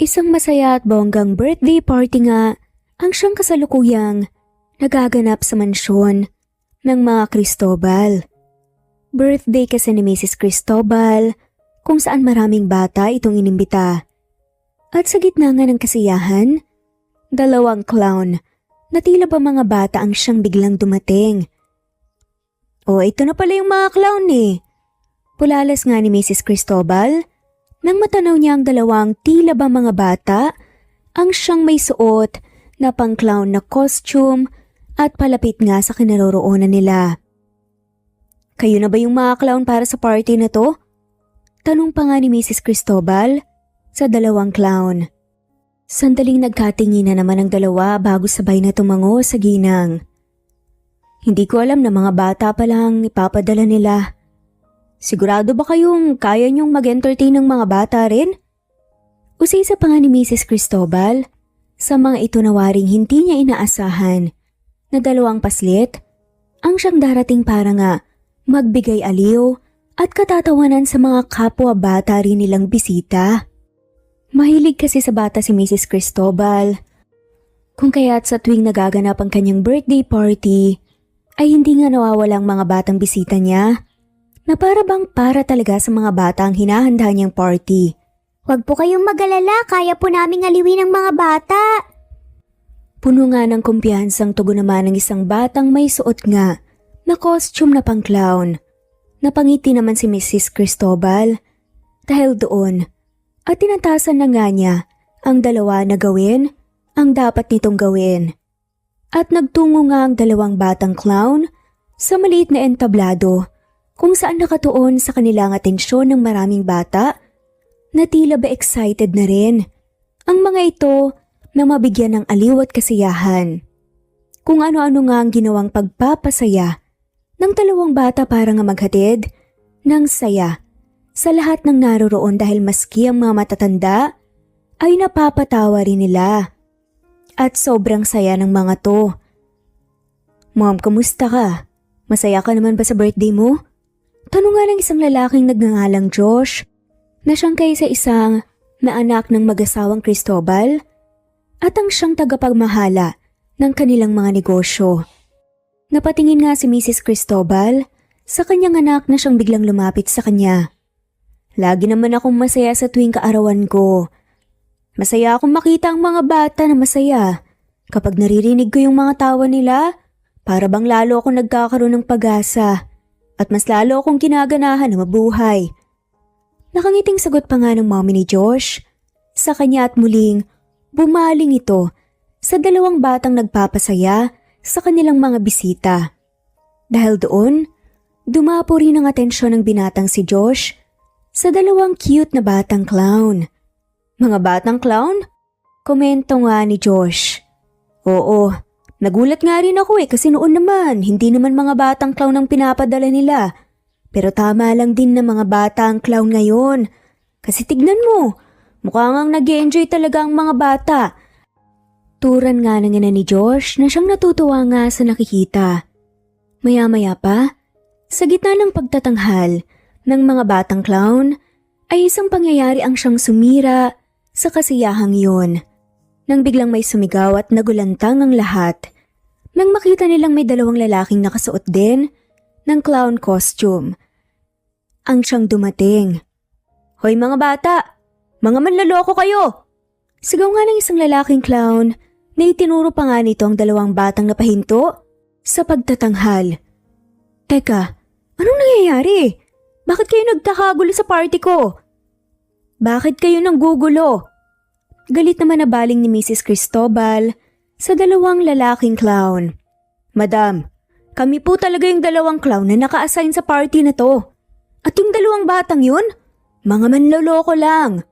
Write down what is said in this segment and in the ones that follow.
Isang masaya at bonggang birthday party nga ang siyang kasalukuyang nagaganap sa mansyon ng mga Cristobal. Birthday kasi ni Mrs. Cristobal kung saan maraming bata itong inimbita. At sa gitna nga ng kasiyahan, dalawang clown na tila ba mga bata ang siyang biglang dumating. O ito na pala yung mga clown eh. Pulalas nga ni Mrs. Cristobal nang matanaw niya ang dalawang tila ba mga bata ang siyang may suot na pang-clown na costume at palapit nga sa kinaroroonan nila. Kayo na ba yung mga clown para sa party na to? Tanong pa nga ni Mrs. Cristobal sa dalawang clown. Sandaling nagkatingin na naman ang dalawa bago sabay na tumango sa ginang. Hindi ko alam na mga bata pa lang ipapadala nila. Sigurado ba kayong kaya niyong mag-entertain ng mga bata rin? Usisa pa nga ni Mrs. Cristobal sa mga ito na waring hindi niya inaasahan na dalawang paslit ang siyang darating para nga magbigay aliw at katatawanan sa mga kapwa bata rin nilang bisita. Mahilig kasi sa bata si Mrs. Cristobal. Kung kaya't sa tuwing nagaganap ang kanyang birthday party ay hindi nga nawawala ang mga batang bisita niya na para bang para talaga sa mga bata ang hinahanda niyang party. Huwag po kayong mag-alala, kaya po naming aliwin ang mga bata. Puno nga ng kumpiyansang tugon naman ng isang batang may suot nga na costume na pang-clown. Napangiti naman si Mrs. Cristobal dahil doon at tinatasan na nga niya ang dalawa na gawin ang dapat nitong gawin. At nagtungo nga ang dalawang batang clown sa maliit na entablado kung saan nakatuon sa kanilang atensyon ng maraming bata na tila ba excited na rin ang mga ito na mabigyan ng aliw at kasiyahan. Kung ano-ano nga ang ginawang pagpapasaya ng dalawang bata para nga maghatid ng saya sa lahat ng naroroon dahil maski ang mga matatanda ay napapatawa rin nila. At sobrang saya ng mga to. Mom, kamusta ka? Masaya ka naman ba sa birthday mo? Tanong nga ng isang lalaking nagngangalang Josh na siyang kaisa-isang na anak ng mag-asawang Cristobal at ang siyang tagapagmahala ng kanilang mga negosyo. Napatingin nga si Mrs. Cristobal sa kanyang anak na siyang biglang lumapit sa kanya. Lagi naman akong masaya sa tuwing kaarawan ko. Masaya akong makita ang mga bata na masaya. Kapag naririnig ko yung mga tawa nila, para bang lalo akong nagkakaroon ng pag-asa at mas lalo akong ginaganahan na mabuhay. Nakangiting sagot pa nga ng mommy ni Josh sa kanya at muling bumaling ito sa dalawang batang nagpapasaya sa kanilang mga bisita. Dahil doon, dumapo rin ang atensyon ng binatang si Josh sa dalawang cute na batang clown. Mga batang clown? Komento nga ni Josh. Oo, nagulat nga rin ako kasi noon naman, hindi naman mga batang clown ang pinapadala nila. Pero tama lang din na mga bata ang clown ngayon. Kasi tignan mo, mukha ngang nag-e-enjoy talaga ang mga bata. Turan nga na ni Josh na siyang natutuwa nga sa nakikita. Maya-maya pa, sa gitna ng pagtatanghal ng mga batang clown, ay isang pangyayari ang siyang sumira sa kasiyahang yun. Nang biglang may sumigaw at nagulantang ang lahat. Nang makita nilang may dalawang lalaking nakasuot din ng clown costume. Ang siyang dumating. Hoy mga bata! Mga manloloko kayo! Sigaw nga ng isang lalaking clown na itinuro pa nga nito ang dalawang batang napahinto sa pagtatanghal. Teka, anong nangyayari? Bakit kayo nagkakagulo sa party ko? Bakit kayo nanggugulo? Galit naman na baling ni Mrs. Cristobal sa dalawang lalaking clown. Madam, kami po talaga yung dalawang clown na naka-assign sa party na to. At yung dalawang batang yun, mga manloloko lang.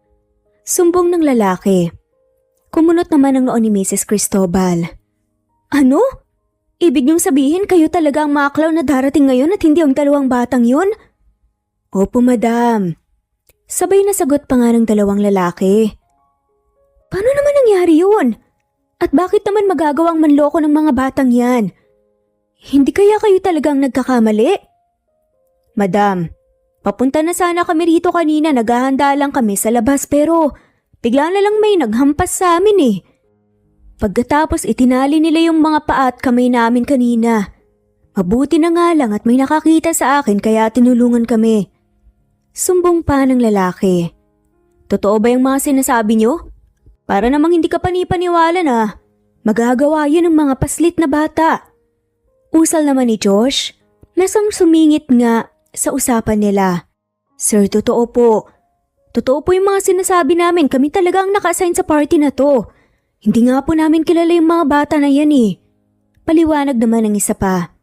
Sumbong ng lalaki. Kumunot naman ang noon ni Mrs. Cristobal. Ano? Ibig niyong sabihin kayo talaga ang mga clown na darating ngayon at hindi ang dalawang batang yun? Opo, madam. Sabay na sagot pa nga ng dalawang lalaki. Paano naman nangyari yun? At bakit naman magagawang manloko ng mga batang yan? Hindi kaya kayo talagang nagkakamali? Madam, papunta na sana kami rito kanina, naghahanda lang kami sa labas pero Bigla na lang may naghampas sa amin eh. Pagkatapos itinali nila yung mga paa at kamay namin kanina. Mabuti na nga lang at may nakakita sa akin kaya tinulungan kami. Sumbong pa ng lalaki. Totoo ba yung mga sinasabi nyo? Para namang hindi ka panipaniwala na magagawa yun ng mga paslit na bata. Usal naman ni Josh, nasang sumingit nga sa usapan nila. Sir, totoo po. Totoo po yung mga sinasabi namin, kami talaga ang naka-assign sa party na to. Hindi nga po namin kilala yung mga bata na yan eh. Paliwanag naman ng isa pa.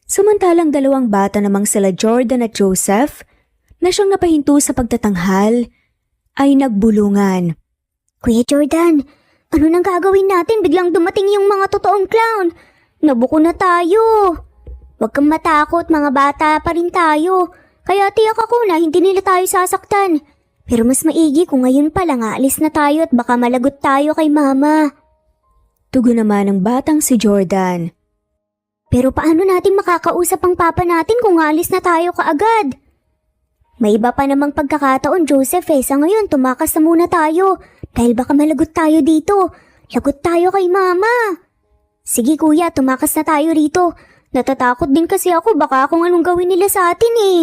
Samantalang dalawang bata namang sila Jordan at Joseph, na siyang napahinto sa pagtatanghal, ay nagbulungan. Kuya Jordan, ano nang gagawin natin? Biglang dumating yung mga totoong clown. Nabuko na tayo. Huwag kang matakot, mga bata pa rin tayo. Kaya tiyak ako na hindi nila tayo sasaktan. Pero mas maigi kung ngayon pa lang aalis na tayo at baka malagot tayo kay mama. Tugon naman ng batang si Jordan. Pero paano natin makakausap ang papa natin kung aalis na tayo kaagad? May iba pa namang pagkakataon, Joseph eh. Sa ngayon, tumakas na muna tayo. Dahil baka malagot tayo dito. Lagot tayo kay mama. Sige kuya, tumakas na tayo rito. Natatakot din kasi ako, baka kung anong gawin nila sa atin eh.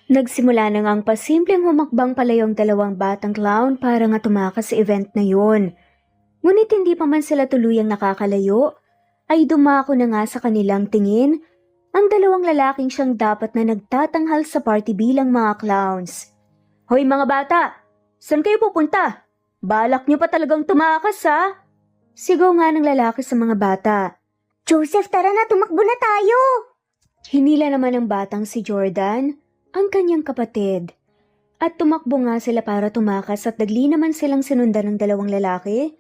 Nagsimula na ngang pasimpleng humakbang pala yung dalawang batang clown para nga tumakas sa event na yun. Ngunit hindi pa man sila tuluyang nakakalayo, ay dumako na nga sa kanilang tingin ang dalawang lalaking siyang dapat na nagtatanghal sa party bilang mga clowns. Hoy mga bata, saan kayo pupunta? Balak niyo pa talagang tumakas ha? Sigaw nga ng lalaki sa mga bata. Joseph, tara na, tumakbo na tayo! Hinila naman ng batang si Jordan ang kanyang kapatid. At tumakbo nga sila para tumakas at dagli naman silang sinundan ng dalawang lalaki,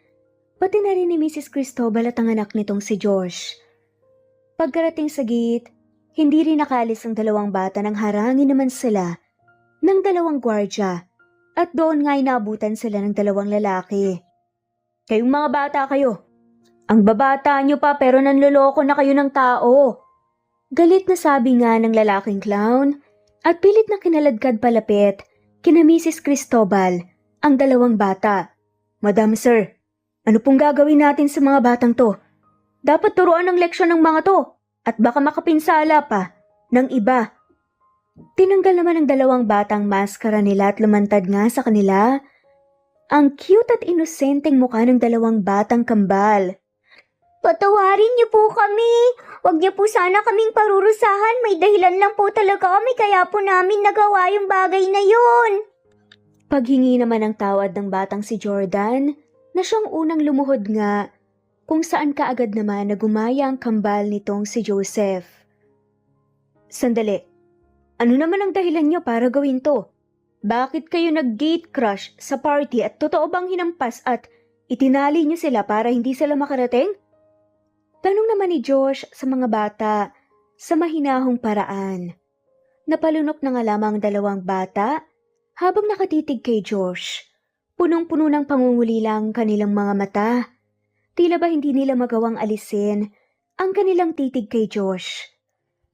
pati na rin ni Mrs. Cristobal at ang anak nitong si Josh. Pagkarating sa gate, hindi rin nakalis ang dalawang bata nang harangin naman sila ng dalawang gwardya at doon nga inaabutan sila ng dalawang lalaki. Kayong mga bata kayo, ang babata nyo pa pero nanloloko na kayo ng tao. Galit na sabi nga ng lalaking clown at pilit na kinaladkad palapit kina Mrs. Cristobal ang dalawang bata. Madam sir, ano pong gagawin natin sa mga batang to? Dapat turuan ng leksyon ng mga to at baka makapinsala pa ng iba. Tinanggal naman ng dalawang batang maskara nila at lumantad nga sa kanila ang cute at inosenteng mukha ng dalawang batang kambal. Patawarin niyo po kami. Huwag niyo po sana kaming parurusahan. May dahilan lang po talaga kami kaya po namin nagawa yung bagay na yun. Paghingi naman ng tawad ng batang si Jordan na siyang unang lumuhod nga kung saan kaagad naman na gumaya ang kambal nitong si Joseph. Sandali, ano naman ang dahilan niyo para gawin to? Bakit kayo nag-gate crush sa party at totoo bang hinampas at itinali niyo sila para hindi sila makarating? Tanong naman ni Josh sa mga bata sa mahinahong paraan. Napalunok na nga lamang ang dalawang bata habang nakatitig kay Josh. Punong-puno ng pangungulila ang kanilang mga mata. Tila ba hindi nila magawang alisin ang kanilang titig kay Josh.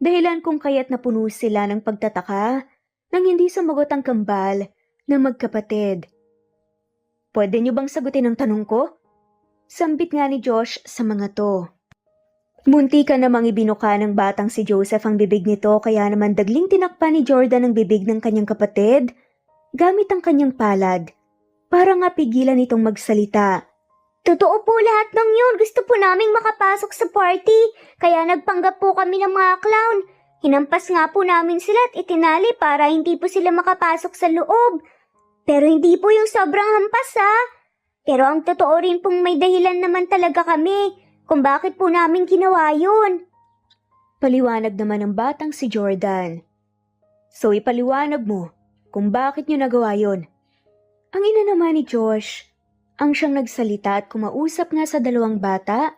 Dahilan kung kaya't napuno sila ng pagtataka nang hindi sumagot ang kambal na magkapatid. Pwede niyo bang sagutin ang tanong ko? Sambit nga ni Josh sa mga to. Munti ka namang ibinuka ng batang si Joseph ang bibig nito kaya naman dagling tinakpan ni Jordan ang bibig ng kanyang kapatid gamit ang kanyang palad para nga pigilan itong magsalita. Totoo po lahat ng yun. Gusto po naming makapasok sa party. Kaya nagpanggap po kami ng mga clown. Hinampas nga po namin sila at itinali para hindi po sila makapasok sa loob. Pero hindi po yung sobrang hampas ha. Pero ang totoo rin pong may dahilan naman talaga kami kung bakit po namin ginawa yun. Paliwanag naman ng batang si Jordan. So ipaliwanag mo kung bakit nyo nagawa yun. Ang ina naman ni Josh, ang siyang nagsalita at kumausap nga sa dalawang bata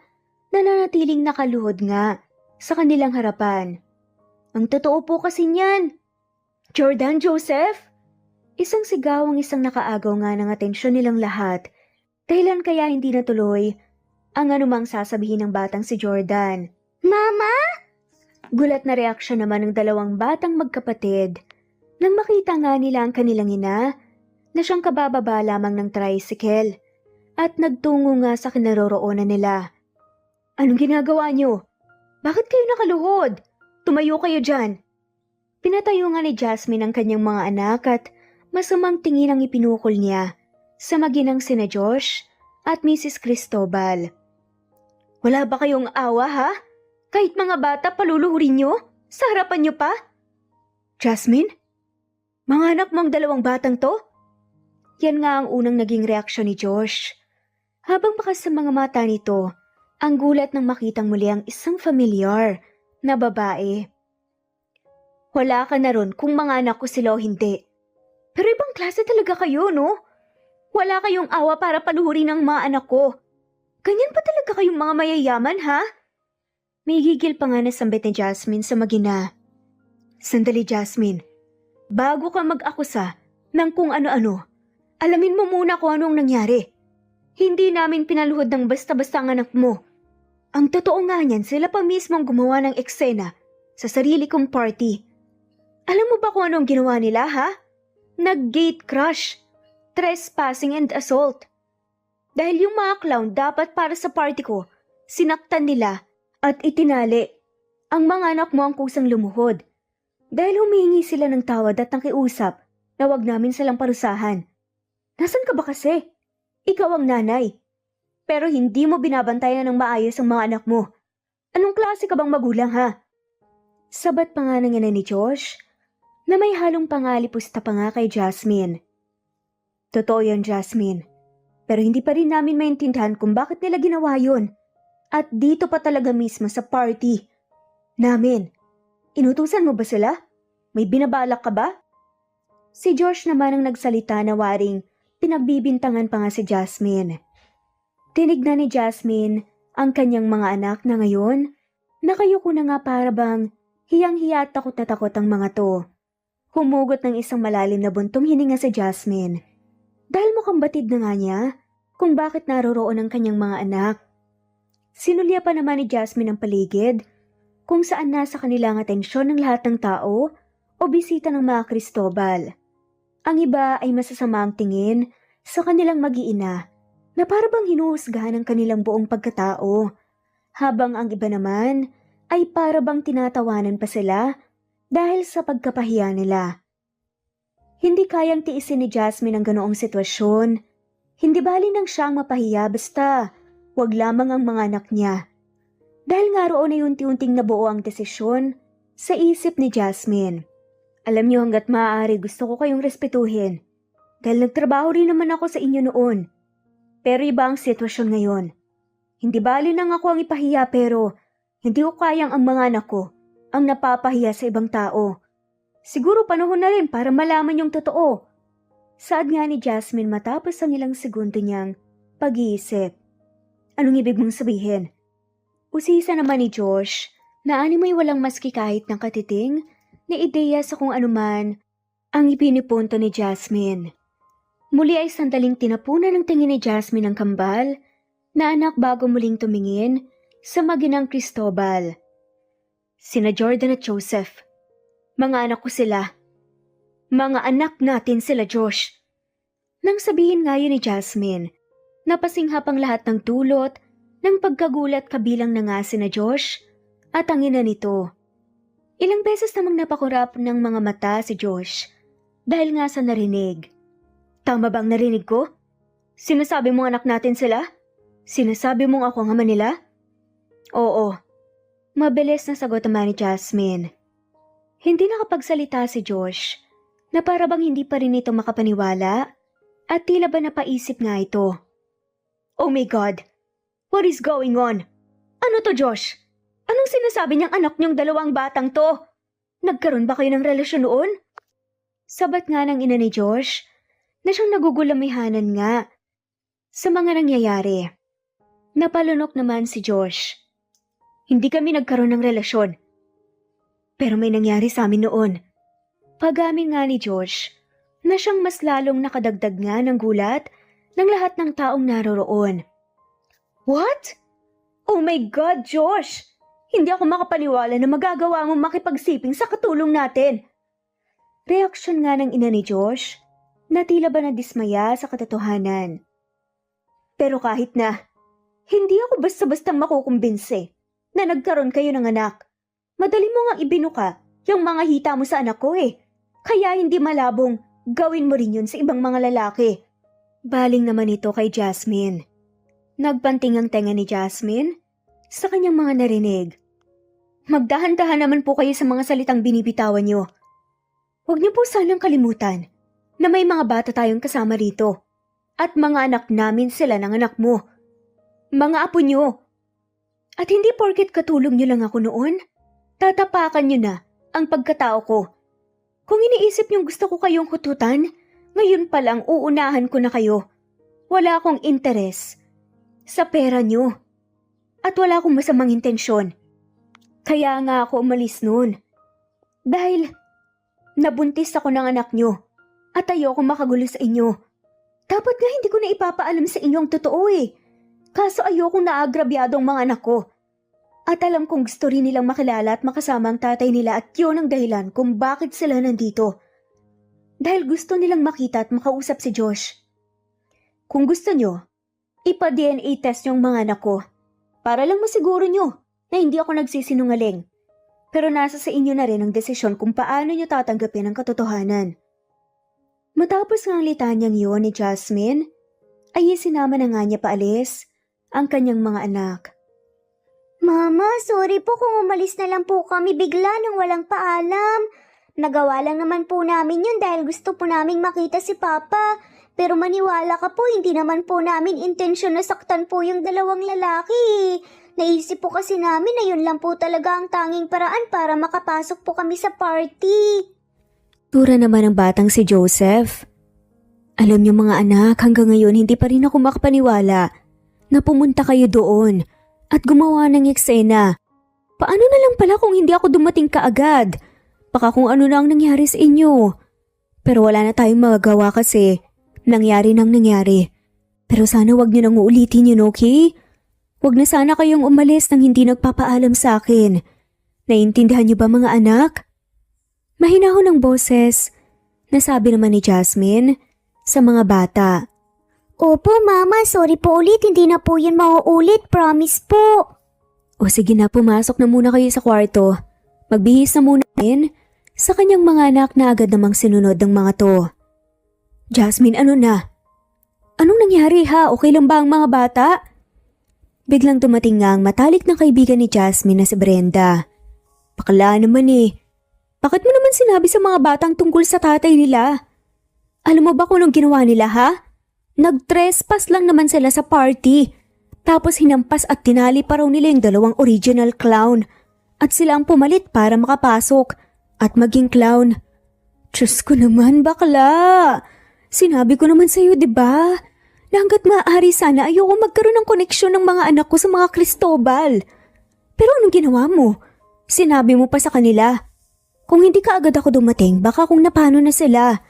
na nanatiling nakaluhod nga sa kanilang harapan. Ang totoo po kasi niyan. Jordan, Joseph? Isang sigaw ang isang nakaagaw nga ng atensyon nilang lahat. Dahilan kaya hindi natuloy ang anumang sasabihin ng batang si Jordan. Mama? Gulat na reaksyon naman ng dalawang batang magkapatid nang makita nga nila ang kanilang ina na siyang kabababa lamang ng tricycle at nagtungo nga sa kinaroroonan nila. Anong ginagawa niyo? Bakit kayo nakaluhod? Tumayo kayo dyan. Pinatayo nga ni Jasmine ang kanyang mga anak at masamang tingin ang ipinukol niya sa maginang sina Josh at Mrs. Cristobal. Wala ba kayong awa ha? Kahit mga bata paluluhurin niyo? Sa harapan niyo pa? Jasmine? Mga anak mo ang dalawang batang to? Yan nga ang unang naging reaksyon ni Josh. Habang bakas sa mga mata nito, ang gulat nang makitang muli ang isang familiar na babae. Wala ka na ron kung mga anak ko sila o hindi. Pero ibang klase talaga kayo, no? Wala kayong awa para paluhurin ang mga anak ko. Ganyan pa talaga kayong mga mayayaman, ha? May gigil pa nga na sambit ni Jasmine sa magina. Sandali, Jasmine. Bago ka mag-akusa ng kung ano-ano, alamin mo muna kung anong nangyari. Hindi namin pinaluhod ng basta-basta ang anak mo. Ang totoo nga niyan, sila pa mismo ang gumawa ng eksena sa sarili kong party. Alam mo ba kung anong ginawa nila, ha? Nag-gate crush, trespassing and assault. Dahil yung mga clown dapat para sa party ko, sinaktan nila at itinali. Ang mga anak mo ang kusang lumuhod. Dahil humihingi sila ng tawad at nakiusap na wag namin silang parusahan. Nasaan ka ba kasi? Ikaw ang nanay. Pero hindi mo binabantayan ng maayos ang mga anak mo. Anong klase ka bang magulang, ha? Sabat pa nga ng ina ni Josh na may halong pangalipusta pa nga kay Jasmine. Totoo yan, Jasmine. Pero hindi pa rin namin maintindihan kung bakit nila ginawa yun. At dito pa talaga mismo sa party namin. Inutusan mo ba sila? May binabalak ka ba? Si Josh naman ang nagsalita na waring pinagbibintangan pa nga si Jasmine. Tinignan ni Jasmine ang kanyang mga anak na ngayon, nakayuko na nga para bang hiyang-hiya at takot na takot ang mga to. Humugot ng isang malalim na buntong hininga si Jasmine. Dahil mukhang batid na nga niya kung bakit naroroon ang kanyang mga anak. Sinulya pa naman ni Jasmine ang paligid kung saan nasa kanilang atensyon ng lahat ng tao o bisita ng mga Cristobal. Ang iba ay masasama ang tingin sa kanilang mag-iina na parabang hinuhusgahan ang kanilang buong pagkatao, habang ang iba naman ay parabang tinatawanan pa sila dahil sa pagkapahiya nila. Hindi kayang tiisin ni Jasmine ang ganoong sitwasyon. Hindi bali nang siyang mapahiya basta wag lamang ang mga anak niya. Dahil nga roon ay unti-unting nabuo ang desisyon sa isip ni Jasmine. Alam niyo hanggat maaari gusto ko kayong respetuhin dahil nagtrabaho rin naman ako sa inyo noon. Pero iba ang sitwasyon ngayon. Hindi bali nang ako ang ipahiya pero hindi ko kayang ang mga anak ko ang napapahiya sa ibang tao. Siguro panahon na rin para malaman yung totoo. Saad nga ni Jasmine matapos ang ilang segundo niyang pag-iisip. Anong ibig mong sabihin? Usisa naman ni Josh na animoy walang maski kahit ng katiting na ideya sa kung anuman ang ipinipunto ni Jasmine. Muli ay sandaling tinapunan ng tingin ni Jasmine ang kambal na anak bago muling tumingin sa maginang Cristobal. Sina Jordan at Joseph. Mga anak ko sila. Mga anak natin sila, Josh. Nang sabihin nga yun ni Jasmine, napasinghap ang lahat ng dulot ng pagkagulat kabilang na nga sina Josh at ang ina nito. Ilang beses namang napakurap ng mga mata si Josh dahil nga sa narinig. Tama bang narinig ko? Sinasabi mong anak natin sila? Sinasabi mong ako ang ama nila? Oo. Mabilis na sagot naman ni Jasmine. Hindi nakapagsalita si Josh na para bang hindi pa rin ito makapaniwala at tila ba napaisip nga ito. Oh my God! What is going on? Ano to, Josh? Anong sinasabi niyang anak niyong dalawang batang to? Nagkaroon ba kayo ng relasyon noon? Sabat nga ng ina ni Josh na siyang nagugulamihanan nga sa mga nangyayari. Napalunok naman si Josh. Hindi kami nagkaroon ng relasyon. Pero may nangyari sa amin noon. Pag-amin nga ni Josh na siyang mas lalong nakadagdag nga ng gulat ng lahat ng taong naroroon. What? Oh my God, Josh! Hindi ako makapaniwala na magagawa mong makipagsiping sa katulong natin. Reaksyon nga ng ina ni Josh na tila ba nadismaya sa katotohanan. Pero kahit na, hindi ako basta-bastang makukumbinse na nagkaroon kayo ng anak. Madali mo nga ibinuka yung mga hita mo sa anak ko eh. Kaya hindi malabong gawin mo rin yun sa ibang mga lalaki. Baling naman ito kay Jasmine. Nagpanting ang tenga ni Jasmine sa kanyang mga narinig. Magdahan-dahan naman po kayo sa mga salitang binibitawan nyo. Huwag niyo po sanang kalimutan na may mga bata tayong kasama rito. At mga anak namin sila ng anak mo. Mga apo nyo. At hindi porket katulong nyo lang ako noon, tatapakan nyo na ang pagkatao ko. Kung iniisip nyo gusto ko kayong hututan, ngayon pa lang uunahan ko na kayo. Wala akong interes sa pera nyo. At wala akong masamang intensyon. Kaya nga ako umalis noon. Dahil nabuntis ako ng anak nyo at ayoko makagulo sa inyo. Dapat nga hindi ko na ipapaalam sa inyo ang totoo eh. Kaso ayokong naagrabyado ang mga anak ko. At alam kong gusto rin nilang makilala at makasama ang tatay nila at yun ang dahilan kung bakit sila nandito. Dahil gusto nilang makita at makausap si Josh. Kung gusto nyo, ipa-DNA test yung mga anak ko. Para lang masiguro nyo na hindi ako nagsisinungaling. Pero nasa sa inyo na rin ang desisyon kung paano nyo tatanggapin ang katotohanan. Matapos ng litanyang yun ni Jasmine, ay isinama na nga niya paalis ang kanyang mga anak. Mama, sorry po kung umalis na lang po kami bigla nang walang paalam. Nagawa lang naman po namin yun dahil gusto po naming makita si Papa. Pero maniwala ka po, hindi naman po namin intensyon na saktan po yung dalawang lalaki. Naisip po kasi namin na yun lang po talaga ang tanging paraan para makapasok po kami sa party. Tura naman ang batang si Joseph. Alam niyo mga anak, hanggang ngayon hindi pa rin ako makapaniwala na pumunta kayo doon at gumawa ng eksena. Paano na lang pala kung hindi ako dumating kaagad? Baka kung ano na ang nangyari sa inyo. Pero wala na tayong magagawa kasi nangyari nang nangyari. Pero sana wag niyo nang uulitin yun, okay? Wag na sana kayong umalis nang hindi nagpapaalam sa akin. Naiintindihan niyo ba mga anak? Mahinahon ang boses, nasabi naman ni Jasmine sa mga bata. Opo, Mama. Sorry po ulit. Hindi na po yun mauulit. Promise po. O sige na, pumasok na muna kayo sa kwarto. Magbihis na muna rin sa kanyang mga anak na agad namang sinunod ng mga to. Jasmine, ano na? Anong nangyari ha? Okay lang ba ang mga bata? Biglang dumating nga ang matalik na kaibigan ni Jasmine na si Brenda. Bakla naman eh. Bakit mo naman sinabi sa mga batang tungkol sa tatay nila? Alam mo ba kung anong ginawa nila ha? Nag-trespass lang naman sila sa party. Tapos hinampas at tinali pa raw nila yung dalawang original clown. At sila ang pumalit para makapasok at maging clown. Diyos ko naman, bakla. Sinabi ko naman sa'yo, diba? Na hanggat maaari sana ayoko magkaroon ng koneksyon ng mga anak ko sa mga Cristobal. Pero anong ginawa mo? Sinabi mo pa sa kanila. Kung hindi ka agad ako dumating, baka kung napano na sila.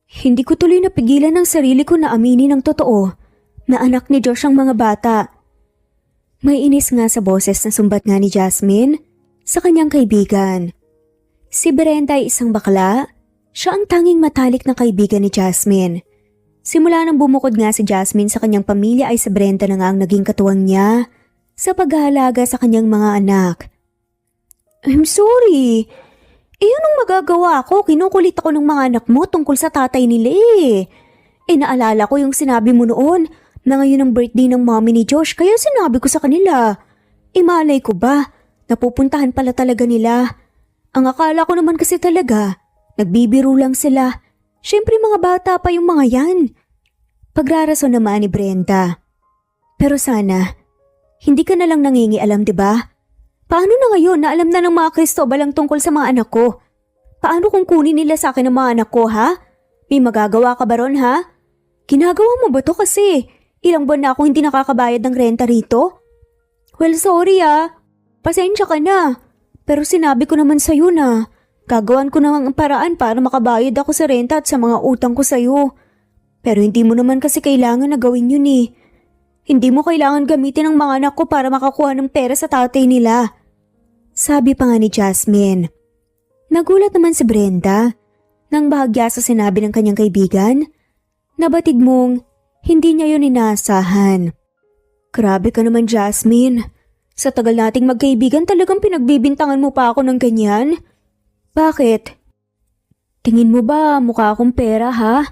Hindi ko tuloy napigilan ng sarili ko na aminin ng totoo na anak ni Josh ang mga bata. May inis nga sa boses na sumbat nga ni Jasmine sa kanyang kaibigan. Si Brenda ay isang bakla. Siya ang tanging matalik na kaibigan ni Jasmine. Simula nang bumukod nga si Jasmine sa kanyang pamilya ay si Brenda na nga ang naging katuwang niya sa paghahalaga sa kanyang mga anak. I'm sorry. Anong magagawa ko? Kinukulit ako ng mga anak mo tungkol sa tatay nila eh. Naalala ko yung sinabi mo noon na ngayon ang birthday ng mommy ni Josh kaya sinabi ko sa kanila. Malay ko ba? Napupuntahan pala talaga nila. Ang akala ko naman kasi talaga, nagbibiro lang sila. Siyempre mga bata pa yung mga yan. Pagrarason naman ni Brenda. Pero sana, hindi ka na lang nangingialam, diba? Paano na ngayon na alam na ng mga Cristobal ang tungkol sa mga anak ko? Paano kung kunin nila sa akin ang mga anak ko, ha? May magagawa ka ba ron, ha? Ginagawa mo ba to kasi? Ilang buwan na akong hindi nakakabayad ng renta rito? Well, sorry Pasensya ka na. Pero sinabi ko naman sa'yo na gagawan ko naman ang paraan para makabayad ako sa renta at sa mga utang ko sa'yo. Pero hindi mo naman kasi kailangan na gawin yun eh. Hindi mo kailangan gamitin ang mga anak ko para makakuha ng pera sa tatay nila. Sabi pa nga ni Jasmine. Nagulat naman si Brenda Nang bahagya sa sinabi ng kanyang kaibigan, nabatid mong hindi niya yun inaasahan. Grabe ka naman, Jasmine. Sa tagal nating magkaibigan talagang pinagbibintangan mo pa ako ng ganyan? Bakit? Tingin mo ba mukha akong pera, ha?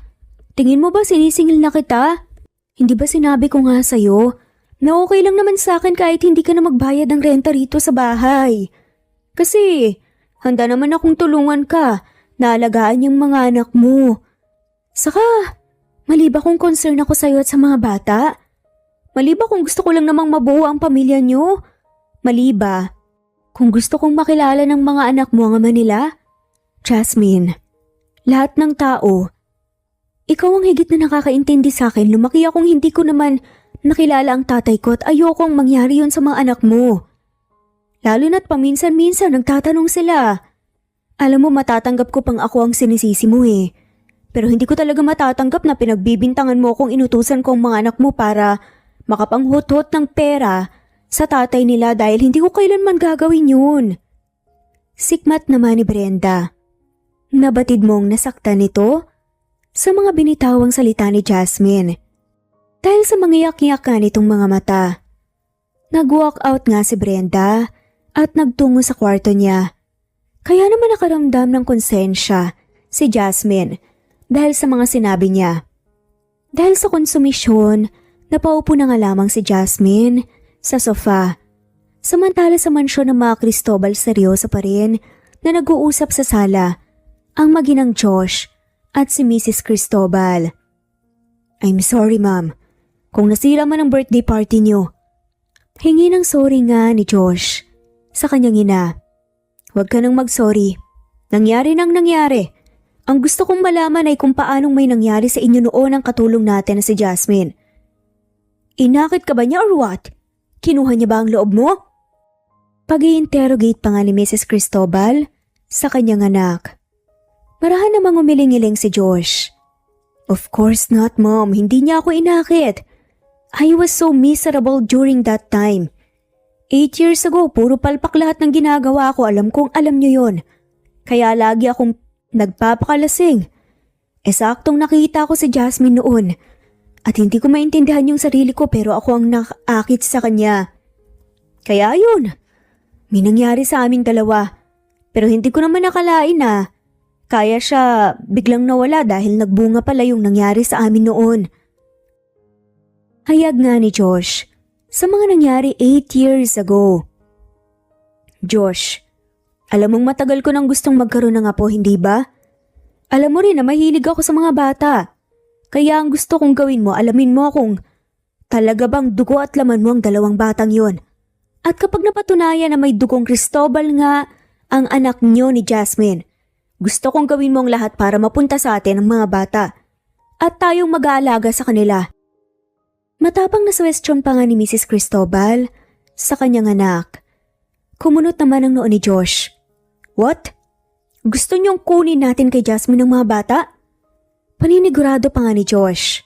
Tingin mo ba sinisingil na kita? Hindi ba sinabi ko nga sa'yo na okay lang naman sa akin kahit hindi ka na magbayad ng renta rito sa bahay? Kasi handa naman akong tulungan ka na alagaan yung mga anak mo. Saka, mali ba kung concern ako sa'yo at sa mga bata? Mali ba kung gusto ko lang namang mabuo ang pamilya niyo? Mali ba kung gusto kong makilala ng mga anak mo ang ama nila? Jasmine, lahat ng tao, ikaw ang higit na nakakaintindi sa akin. Lumaki akong hindi ko naman nakilala ang tatay ko at ayokong mangyari yun sa mga anak mo. Lalo na't paminsan-minsan nagtatanong sila. Alam mo, matatanggap ko pang ako ang sinisisi mo eh. Pero hindi ko talaga matatanggap na pinagbibintangan mo kung inutusan ko ang mga anak mo para makapanghut-hut ng pera sa tatay nila dahil hindi ko kailanman gagawin yun. Sikmat naman ni Brenda. Nabatid mong nasaktan nito sa mga binitawang salita ni Jasmine. Dahil sa mga yak-yakan nitong mga mata. Nag-walk out nga si Brenda at nagtungo sa kwarto niya. Kaya naman nakaramdam ng konsensya si Jasmine dahil sa mga sinabi niya. Dahil sa konsumisyon, napaupo na nga lamang si Jasmine sa sofa. Samantala sa mansyon ng mga Cristobal, seryoso pa rin na nag-uusap sa sala ang maginang Josh at si Mrs. Cristobal. I'm sorry, ma'am, kung nasira man ang birthday party niyo. Hingi ng sorry nga ni Josh sa kanyang ina. Huwag ka nang mag-sorry. Nangyari nang nangyari. Ang gusto kong malaman ay kung paanong may nangyari sa inyo noon ang katulong natin na si Jasmine. Inakit ka ba niya or what? Kinuha niya ba ang loob mo? Pag-i-interrogate pa nga ni Mrs. Cristobal sa kanyang anak. Marahan namang umiling-iling si Josh. Of course not, Mom. Hindi niya ako inakit. I was so miserable during that time. 8 years ago, puro palpak lahat ng ginagawa ko. Alam kong alam niyo yon. Kaya lagi akong nagpapakalasing. Saktong nakita ko si Jasmine noon. At hindi ko maintindihan yung sarili ko pero ako ang nakakit sa kanya. Kaya yun, may nangyari sa aming dalawa. Pero hindi ko naman nakalain na kaya siya biglang nawala dahil nagbunga pala yung nangyari sa amin noon. Hayag nga ni Josh sa mga nangyari 8 years ago. Josh, alam mong matagal ko nang gustong magkaroon ng apo, hindi ba? Alam mo rin na mahilig ako sa mga bata. Kaya ang gusto kong gawin mo, alamin mo kung talaga bang dugo at laman mo ang dalawang batang yon. At kapag napatunayan na may dugong Cristobal nga ang anak niyo ni Jasmine, gusto kong gawin mo ang lahat para mapunta sa atin ang mga bata at tayong mag-aalaga sa kanila. Matapang na question pa nga ni Mrs. Cristobal sa kanyang anak. Kumunot naman ang noo ni Josh. What? Gusto niyong kunin natin kay Jasmine ang mga bata? Paninigurado pa nga ni Josh.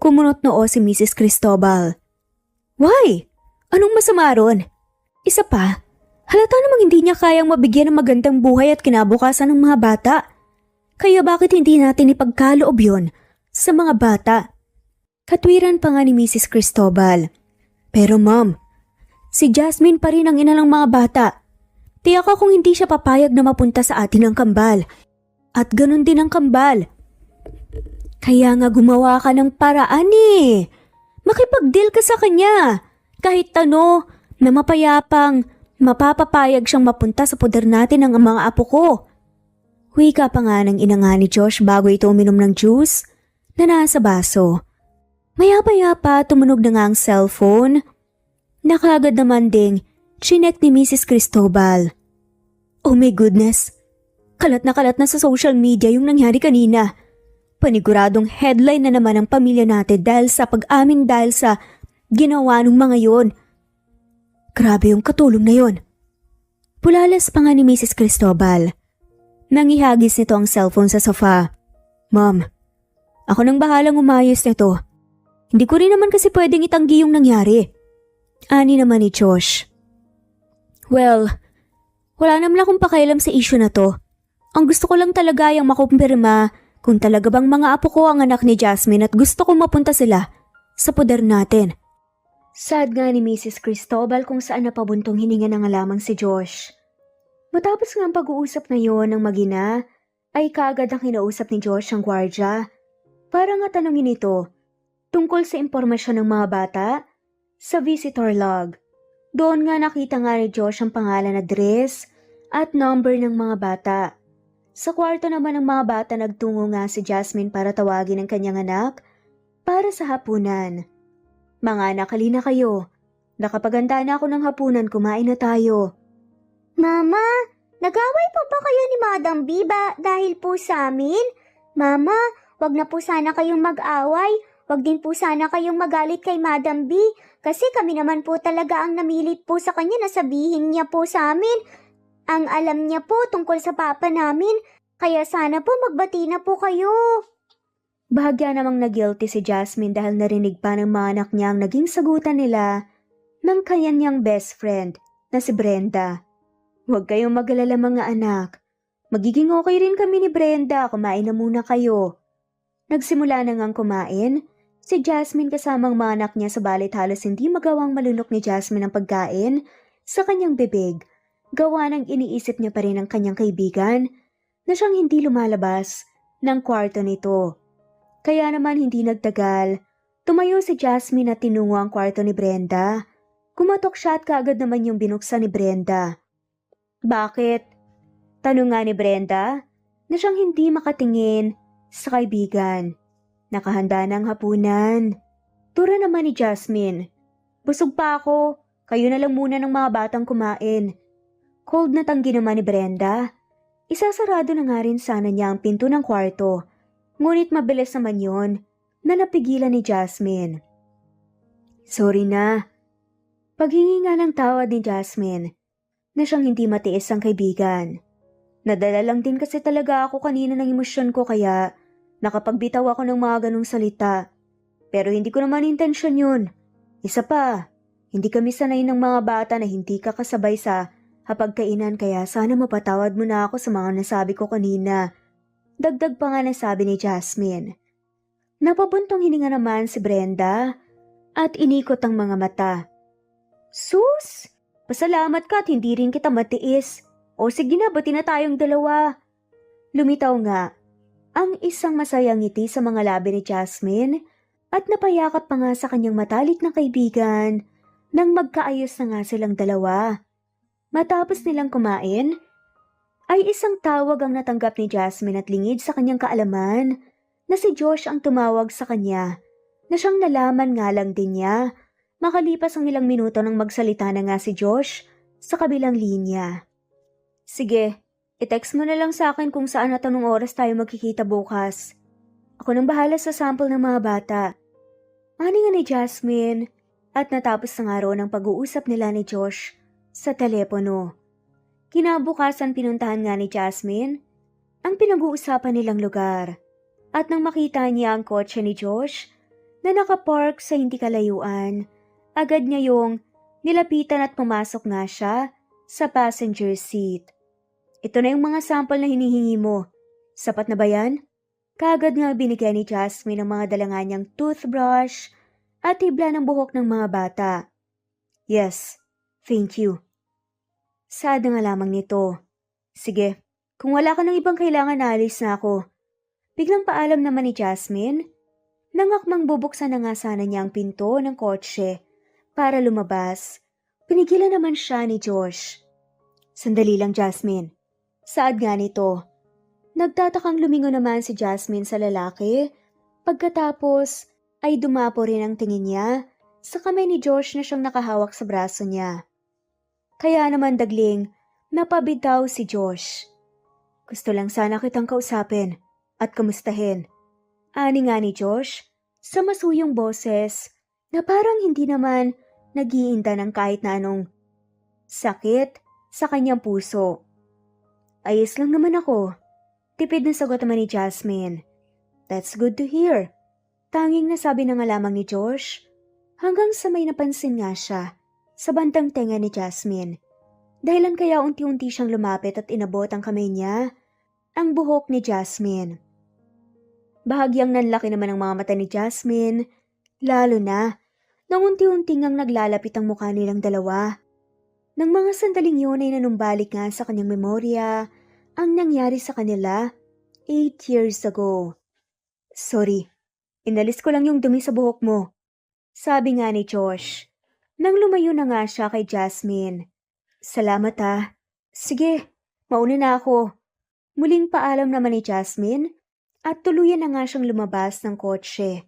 Kumunot noo si Mrs. Cristobal. Why? Anong masama ron? Isa pa, halata namang hindi niya kayang mabigyan ng magandang buhay at kinabukasan ng mga bata. Kaya bakit hindi natin ipagkaloob yun sa mga bata? Katwiran pa nga ni Mrs. Cristobal. Pero ma'am, si Jasmine pa rin ang ina ng mga bata. Tiyak akong hindi siya papayag na mapunta sa atin ang kambal. At ganun din ang kambal. Kaya nga gumawa ka ng paraan eh. Makipag-deal ka sa kanya. Kahit na mapayapang mapapapayag siyang mapunta sa poder natin ang mga apo ko. Wika pa nga ng ina nga ni Josh bago ito uminom ng juice na nasa baso. Maya-maya tumunog na nga ang cellphone. Nakagad naman ding chinek ni Mrs. Cristobal. Oh my goodness, kalat na sa social media yung nangyari kanina. Paniguradong headline na naman ang pamilya natin dahil sa pag-amin dahil sa ginawa ng mga yon. Grabe yung katulong na yon. Pulalas pa nga ni Mrs. Cristobal. Nangihagis nito ang cellphone sa sofa. Ma'am, ako nang bahalang umayos nito. Hindi ko rin naman kasi pwedeng itanggi yung nangyari. Ani naman ni Josh. Well, wala naman akong pakialam sa issue na to. Ang gusto ko lang talaga yung makumpirma kung talaga bang mga apo ko ang anak ni Jasmine at gusto kong mapunta sila sa poder natin. Sad nga ni Mrs. Cristobal kung saan napabuntong hininga ng lamang si Josh. Matapos nga ang pag-uusap na yon ng magina, ay kaagad ang kinausap ni Josh ang gwardya para nga tanungin ito tungkol sa impormasyon ng mga bata sa visitor log. Doon nga nakita nga ni Josh ang pangalan, address at number ng mga bata. Sa kwarto naman ng mga bata nagtungo nga si Jasmine para tawagin ang kanyang anak para sa hapunan. Mga anak, halina kayo. Nakapaganda na ako ng hapunan, kumain na tayo. Mama, nag-away po ba kayo ni Madam Biba dahil po sa amin? Mama, wag na po sana kayong mag-away. Wag din po sana kayong magalit kay Madam B. Kasi kami naman po talaga ang namilit po sa kanya na sabihin niya po sa amin. Ang alam niya po tungkol sa papa namin. Kaya sana po magbati na po kayo. Bahagya namang na-guilty si Jasmine dahil narinig pa ng mga anak niya ang naging sagutan nila ng kanyang best friend na si Brenda. Huwag kayong mag-alala mga anak. Magiging okay rin kami ni Brenda, kumain na muna kayo. Nagsimula na ngang kumain, si Jasmine kasamang mga anak niya subalit halos hindi magawang malunok ni Jasmine ang pagkain sa kanyang bibig. Gawa ng iniisip niya pa rin ang kanyang kaibigan na siyang hindi lumalabas ng kwarto nito. Kaya naman hindi nagtagal, tumayo si Jasmine at tinungo ang kwarto ni Brenda. Kumatok siya at kaagad naman yung binuksan ni Brenda. Bakit? Tanong nga ni Brenda na siyang hindi makatingin sa kaibigan. Nakahanda na ang hapunan. Tura naman ni Jasmine. Busog pa ako, kayo na lang muna ng mga batang kumain. Cold na tanggi naman ni Brenda. Isasarado na nga rin sana niya ang pinto ng kwarto. Ngunit mabilis naman yon na napigilan ni Jasmine. Sorry na. Paghingi nga ng tawad ni Jasmine na siyang hindi matiis ang kaibigan. Nadala lang din kasi talaga ako kanina ng emosyon ko kaya nakapagbitaw ako ng mga ganong salita. Pero hindi ko naman intensyon yun. Isa pa, hindi kami sanay ng mga bata na hindi ka kasabay sa hapagkainan kaya sana mapatawad mo na ako sa mga nasabi ko kanina. Dagdag pa nga nasabi ni Jasmine. Napabuntong hininga naman si Brenda at inikot ang mga mata. Sus! Pasalamat ka at hindi rin kita matiis. O sige na, bati na tayong dalawa. Lumitaw nga ang isang masayang ngiti sa mga labi ni Jasmine at napayakap pa nga sa kanyang matalik na kaibigan nang magkaayos na nga silang dalawa. Matapos nilang kumain, ay isang tawag ang natanggap ni Jasmine at lingid sa kanyang kaalaman na si Josh ang tumawag sa kanya na siyang nalaman nga lang din niya makalipas ang ilang minuto nang magsalita na nga si Josh sa kabilang linya. Sige, i-text mo na lang sa akin kung saan at anong oras tayo magkikita bukas. Ako nang bahala sa sample ng mga bata. Ani nga ni Jasmine at natapos na nga roon ang pag-uusap nila ni Josh sa telepono. Kinabukasan pinuntahan nga ni Jasmine ang pinag-uusapan nilang lugar at nang makita niya ang kotse ni Josh na nakapark sa hindi kalayuan, agad niya yung nilapitan at pumasok nga siya sa passenger seat. Ito na yung mga sample na hinihingi mo. Sapat na ba yan? Kaagad nga binigyan ni Jasmine ang mga dala nga niyang toothbrush at tibla ng buhok ng mga bata. Yes, thank you. Sad nga lamang nito. Sige, kung wala ka ng ibang kailangan, alis na ako. Biglang paalam naman ni Jasmine. Nangakmang bubuksan na nga sana niya ang pinto ng kotse para lumabas. Pinigilan naman siya ni Josh. Sandali lang, Jasmine. Saad nga nito. Nagtatakang lumingo naman si Jasmine sa lalaki. Pagkatapos ay dumapo rin ang tingin niya sa kamay ni Josh na siyang nakahawak sa braso niya. Kaya naman dagling, napabitaw si Josh. Gusto lang sana kitang kausapin at kamustahin. Ani nga ni Josh, sa masuyong boses na parang hindi naman nag-iinda ng kahit na anong sakit sa kanyang puso. Ayos lang naman ako. Tipid na sagot naman ni Jasmine. That's good to hear. Tanging nasabi na nga lamang ni Josh hanggang sa may napansin nga siya sa bandang tenga ni Jasmine. Dahilan kaya unti-unti siyang lumapit at inabot ang kamay niya ang buhok ni Jasmine. Bahagyang nanlaki naman ang mga mata ni Jasmine, lalo na nang unti-unti ngang naglalapit ang mukha nilang dalawa. Nang mga sandaling yun ay nanumbalik nga sa kanyang memorya ang nangyari sa kanila 8 years ago. Sorry, inalis ko lang yung dumi sa buhok mo, sabi nga ni Josh. Nang lumayo na nga siya kay Jasmine. Salamat ha. Sige, mauna na ako. Muling paalam naman ni Jasmine at tuluyan na nga siyang lumabas ng kotse.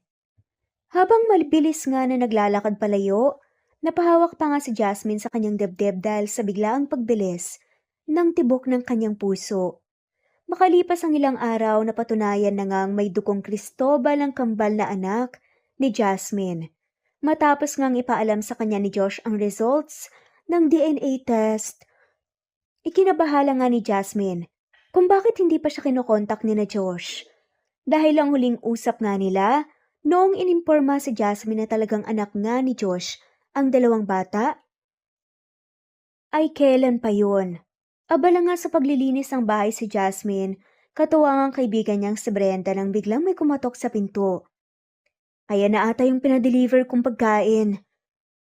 Habang mabilis nga na naglalakad palayo, napahawak pa nga si Jasmine sa kanyang dibdib dahil sa biglaang pagbilis ng tibok ng kanyang puso. Makalipas ang ilang araw na patunayan na ngang may dugong Cristobal ang kambal na anak ni Jasmine. Matapos ngang ipaalam sa kanya ni Josh ang results ng DNA test, ikinabahala nga ni Jasmine kung bakit hindi pa siya kinokontak ni na Josh. Dahil ang huling usap nga nila, noong inimporma si Jasmine na talagang anak nga ni Josh ang dalawang bata, ay kailan pa yun? Abala nga sa paglilinis ng bahay si Jasmine, katuwang ang kaibigan niyang si Brenda nang biglang may kumatok sa pinto. Ayan na ata yung pinadeliver kong pagkain.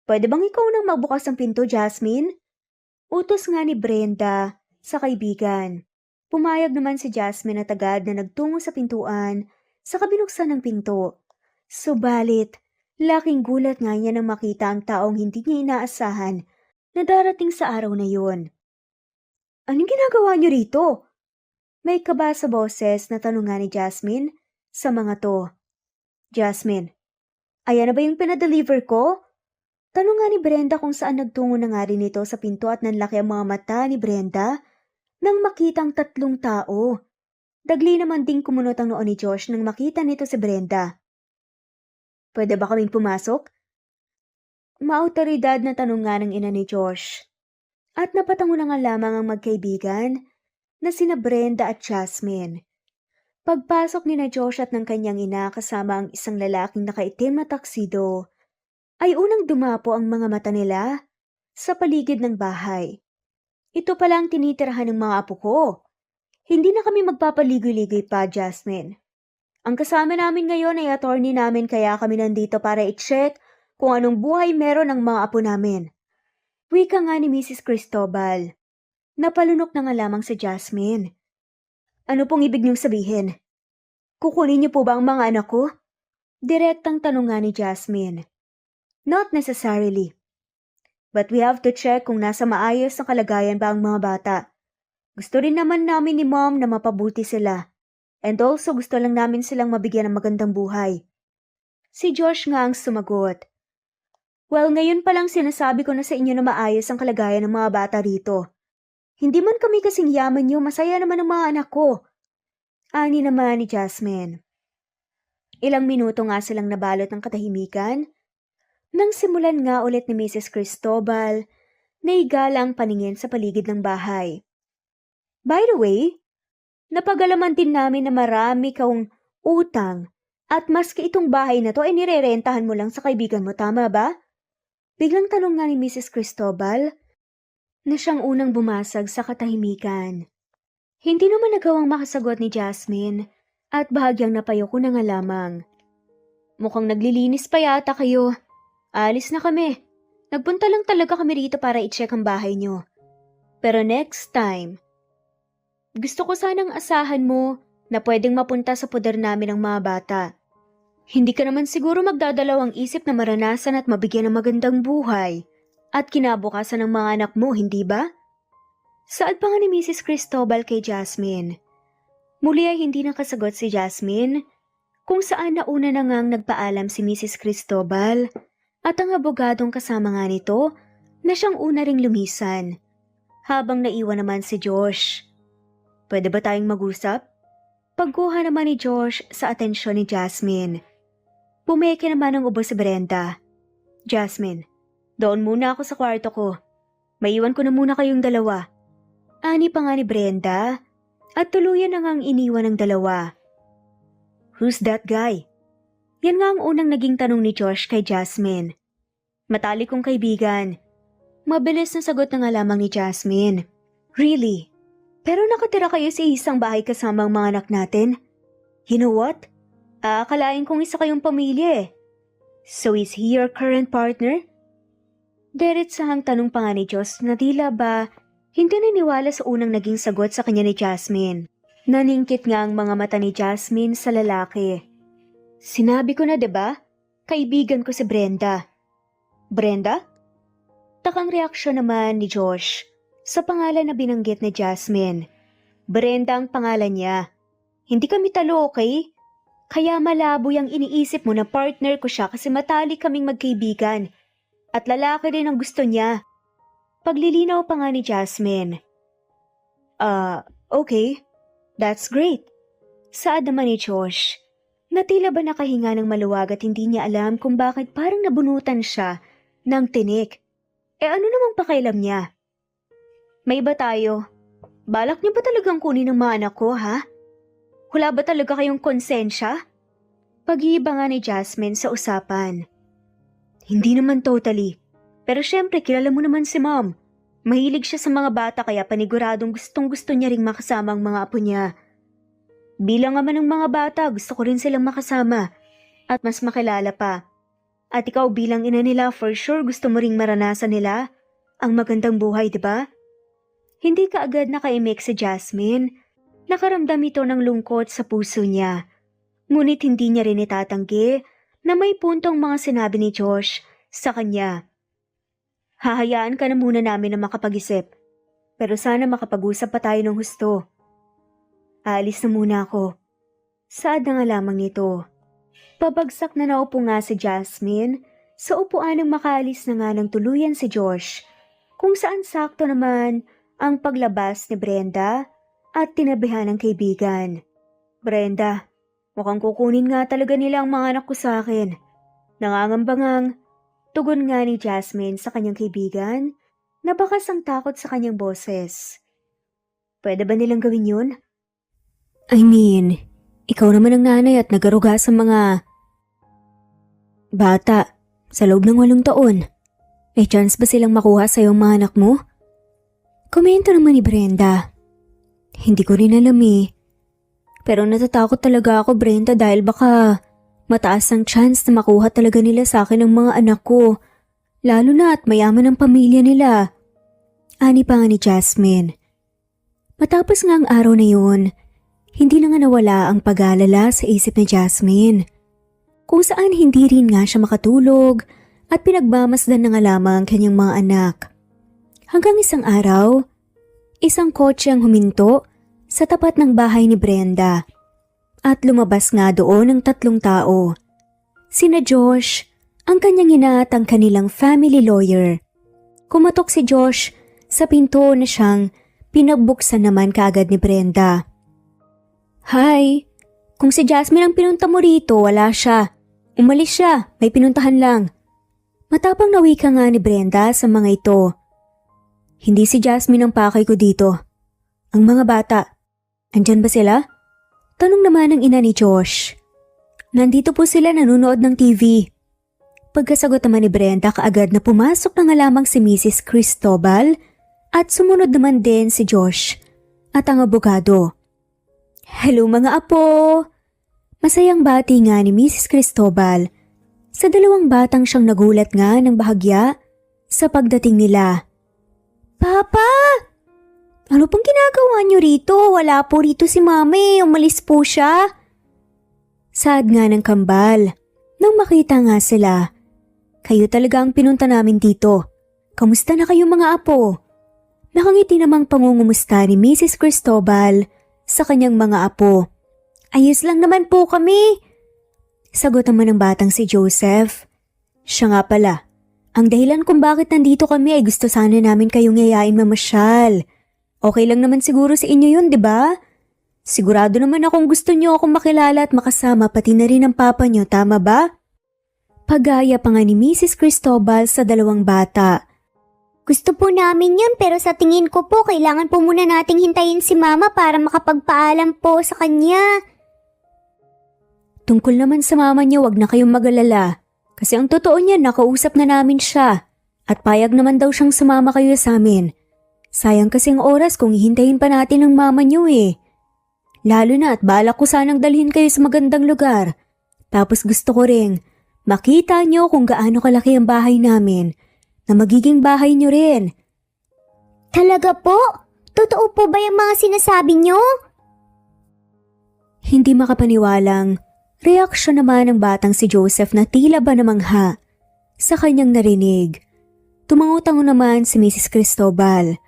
Pwede bang ikaw nang magbukas ng pinto, Jasmine? Utos nga ni Brenda sa kaibigan. Pumayag naman si Jasmine at agad na nagtungo sa pintuan sa kabinuksan ng pinto. Subalit, laking gulat nga niya nang makita ang taong hindi niya inaasahan na darating sa araw na yun. Anong ginagawa niyo rito? May kaba sa boses na tanong nga ni Jasmine sa mga to. Jasmine, ayan na ba yung pinadeliver ko? Tanong nga ni Brenda kung saan nagtungo na nga rin ito sa pinto at nanlaki ang mga mata ni Brenda nang makita ang tatlong tao. Dagli naman ding kumunot ang noo ni Josh nang makita nito si Brenda. Pwede ba kaming pumasok? Maautoridad na tanong nga ng ina ni Josh. At napatango na nga lamang ang magkaibigan na sina Brenda at Jasmine. Pagpasok ni na Josh at ng kanyang ina kasama ang isang lalaking nakaitim na taksido, ay unang dumapo ang mga mata nila sa paligid ng bahay. Ito pala ang tinitirahan ng mga apo ko. Hindi na kami magpapaligoy-ligoy pa, Jasmine. Ang kasama namin ngayon ay attorney namin kaya kami nandito para i-check kung anong buhay meron ng mga apo namin. Wika nga ni Mrs. Cristobal. Napalunok na nga lamang si Jasmine. Ano pong ibig niyong sabihin? Kukunin niyo po ba ang mga anak ko? Direktang tanong nga ni Jasmine. Not necessarily. But we have to check kung nasa maayos na kalagayan ba ang mga bata. Gusto rin naman namin ni Mom na mapabuti sila. And also gusto lang namin silang mabigyan ng magandang buhay. Si Josh nga ang sumagot. Well, ngayon pa lang sinasabi ko na sa inyo na maayos ang kalagayan ng mga bata rito. Hindi man kami kasing yaman niyo, masaya naman ang mga anak ko. Ani naman ni Jasmine. Ilang minuto nga silang nabalot ng katahimikan nang simulan nga ulit ni Mrs. Cristobal na igala ang paningin sa paligid ng bahay. By the way, napagalaman din namin na marami kang utang at maski itong bahay na to ay nirerentahan mo lang sa kaibigan mo, tama ba? Biglang tanong nga ni Mrs. Cristobal na siyang unang bumasag sa katahimikan. Hindi naman nagawang makasagot ni Jasmine at bahagyang napayoko na nga lamang. Mukhang naglilinis pa yata kayo. Alis na kami. Nagpunta lang talaga kami rito para i-check ang bahay niyo. Pero next time, gusto ko sanang asahan mo na pwedeng mapunta sa poder namin ang mga bata. Hindi ka naman siguro magdadalawang isip na maranasan at mabigyan ng magandang buhay at kinabukasan ng mga anak mo, hindi ba? Saad pa nga ni Mrs. Cristobal kay Jasmine. Muli ay hindi nakasagot si Jasmine kung saan nauna na ngang nagpaalam si Mrs. Cristobal at ang abogadong kasama nga nito na siyang una ring lumisan. Habang naiwan naman si Josh. Pwede ba tayong mag-usap? Pagkuha naman ni Josh sa atensyon ni Jasmine. Pumeke naman ang ubo si Brenda. Jasmine, doon muna ako sa kwarto ko. Maiwan ko na muna kayong dalawa. Ani pa nga ni Brenda at tuluyan na ngang iniwan ng dalawa. Who's that guy? Yan nga ang unang naging tanong ni Josh kay Jasmine. Matalik kong kaibigan. Mabilis na sagot na nga lamang ni Jasmine. Really? Pero nakatira kayo sa isang bahay kasama ang mga anak natin. You know what? Aakalain kong isa kayong pamilya eh. So is he your current partner? Diretsahang tanong pa nga ni Diyos na tila ba hindi naniwala sa unang naging sagot sa kanya ni Jasmine. Naningkit nga ang mga mata ni Jasmine sa lalaki. Sinabi ko na 'di ba? Kaibigan ko si Brenda. Brenda? Takang reaksyon naman ni Josh sa pangalan na binanggit ni Jasmine. Brenda ang pangalan niya. Hindi kami talo, okay? Kaya malabo yung iniisip mo na partner ko siya kasi matalik kaming magkaibigan. At lalaki rin ang gusto niya. Paglilinaw pa nga ni Jasmine. Okay. That's great. Saad naman ni Josh, na tila ba nakahinga ng maluwag at hindi niya alam kung bakit parang nabunutan siya ng tinik. Ano namang pakailam niya? May iba tayo. Balak niyo ba talagang kunin ng mga anak ko, ha? Wala ba talaga kayong konsensya? Pag-iiba nga ni Jasmine sa usapan. Hindi naman totally. Pero syempre, kilala mo naman si Mom. Mahilig siya sa mga bata kaya paniguradong gustong-gusto niya ring makasama ang mga apo niya. Bilang ama ng mga bata, gusto ko rin silang makasama at mas makilala pa. At ikaw bilang ina nila, for sure gusto mo ring maranasan nila ang magandang buhay, di ba? Hindi ka agad nakaimik si Jasmine. Nakaramdam ito ng lungkot sa puso niya. Ngunit hindi niya rin itatanggi na may puntong mga sinabi ni Josh sa kanya. Hahayaan ka na muna namin na makapag-isip. Pero sana makapag-usap pa tayo ng husto. Aalis na muna ako. Saad na nga lamang nito. Pabagsak na naupo nga si Jasmine sa upuan ng makaalis na nga ng tuluyan si Josh, kung saan sakto naman ang paglabas ni Brenda at tinabihan ng kaibigan. Brenda, mukhang kukunin nga talaga nila ang mga anak ko sa akin. Nangangambangang tugon nga ni Jasmine sa kanyang kaibigan na bakas ang takot sa kanyang boses. Pwede ba nilang gawin yun? I mean, ikaw naman ang nanay at nagaruga sa mga bata sa loob ng 8 taon. May chance ba silang makuha sa iyong mga anak mo? Komento naman ni Brenda. Hindi ko rin alam eh. Pero natatakot talaga ako, Brenda, dahil baka mataas ang chance na makuha talaga nila sa akin ang mga anak ko. Lalo na at mayaman ang pamilya nila. Ani pa nga ni Jasmine. Matapos nga ang araw na yun, hindi na nga nawala ang pag-aalala sa isip ni Jasmine. Kung saan hindi rin nga siya makatulog at pinagmamasdan na nga lamang kanyang mga anak. Hanggang isang araw, isang kotse ang huminto sa tapat ng bahay ni Brenda. At lumabas nga doon ang 3 tao. Sina Josh, ang kanyang ina at ang kanilang family lawyer. Kumatok si Josh sa pinto na siyang pinagbuksan naman kaagad ni Brenda. Hi, kung si Jasmine ang pinunta mo rito, wala siya. Umalis siya, may pinuntahan lang. Matapang nawika nga ni Brenda sa mga ito. Hindi si Jasmine ang pakay ko dito. Ang mga bata, andyan ba sila? Tanong naman ng ina ni Josh. Nandito po sila nanonood ng TV. Pagkasagot naman ni Brenda, kaagad na pumasok na nga lamang si Mrs. Cristobal at sumunod naman din si Josh at ang abogado. Hello mga apo! Masayang bati nga ni Mrs. Cristobal sa 2 batang siyang nagulat nga ng bahagya sa pagdating nila. Papa! Ano pong ginagawa niyo rito? Wala po rito si Mami. Umalis po siya. Saad nga ng kambal. Nang makita nga sila. Kayo talaga ang pinunta namin dito. Kamusta na kayo mga apo? Nakangiti namang pangungumusta ni Mrs. Cristobal sa kanyang mga apo. Ayos lang naman po kami. Sagot naman ng batang si Joseph. Siya nga pala. Ang dahilan kung bakit nandito kami ay gusto sana namin kayong yayain mamasyal. Okay lang naman siguro sa inyo yun, di ba? Sigurado naman akong gusto niyo akong makilala at makasama pati na rin ang papa niyo, tama ba? Pagaya pa nga ni Mrs. Cristobal sa 2 bata. Gusto po namin yun pero sa tingin ko po kailangan po muna nating hintayin si Mama para makapagpaalam po sa kanya. Tungkol naman sa mama niyo, wag na kayong mag-alala. Kasi ang totoo niya, nakausap na namin siya. At payag naman daw siyang sumama kayo sa amin. Sayang kasing oras kung hihintayin pa natin ang mama niyo eh. Lalo na at balak ko sanang dalhin kayo sa magandang lugar. Tapos gusto ko ring makita niyo kung gaano kalaki ang bahay namin na magiging bahay niyo rin. Talaga po? Totoo po ba yung mga sinasabi niyo? Hindi makapaniwalang reaksyon naman ng batang si Joseph na tila ba namangha sa kanyang narinig. Tumangutango naman si Mrs. Cristobal.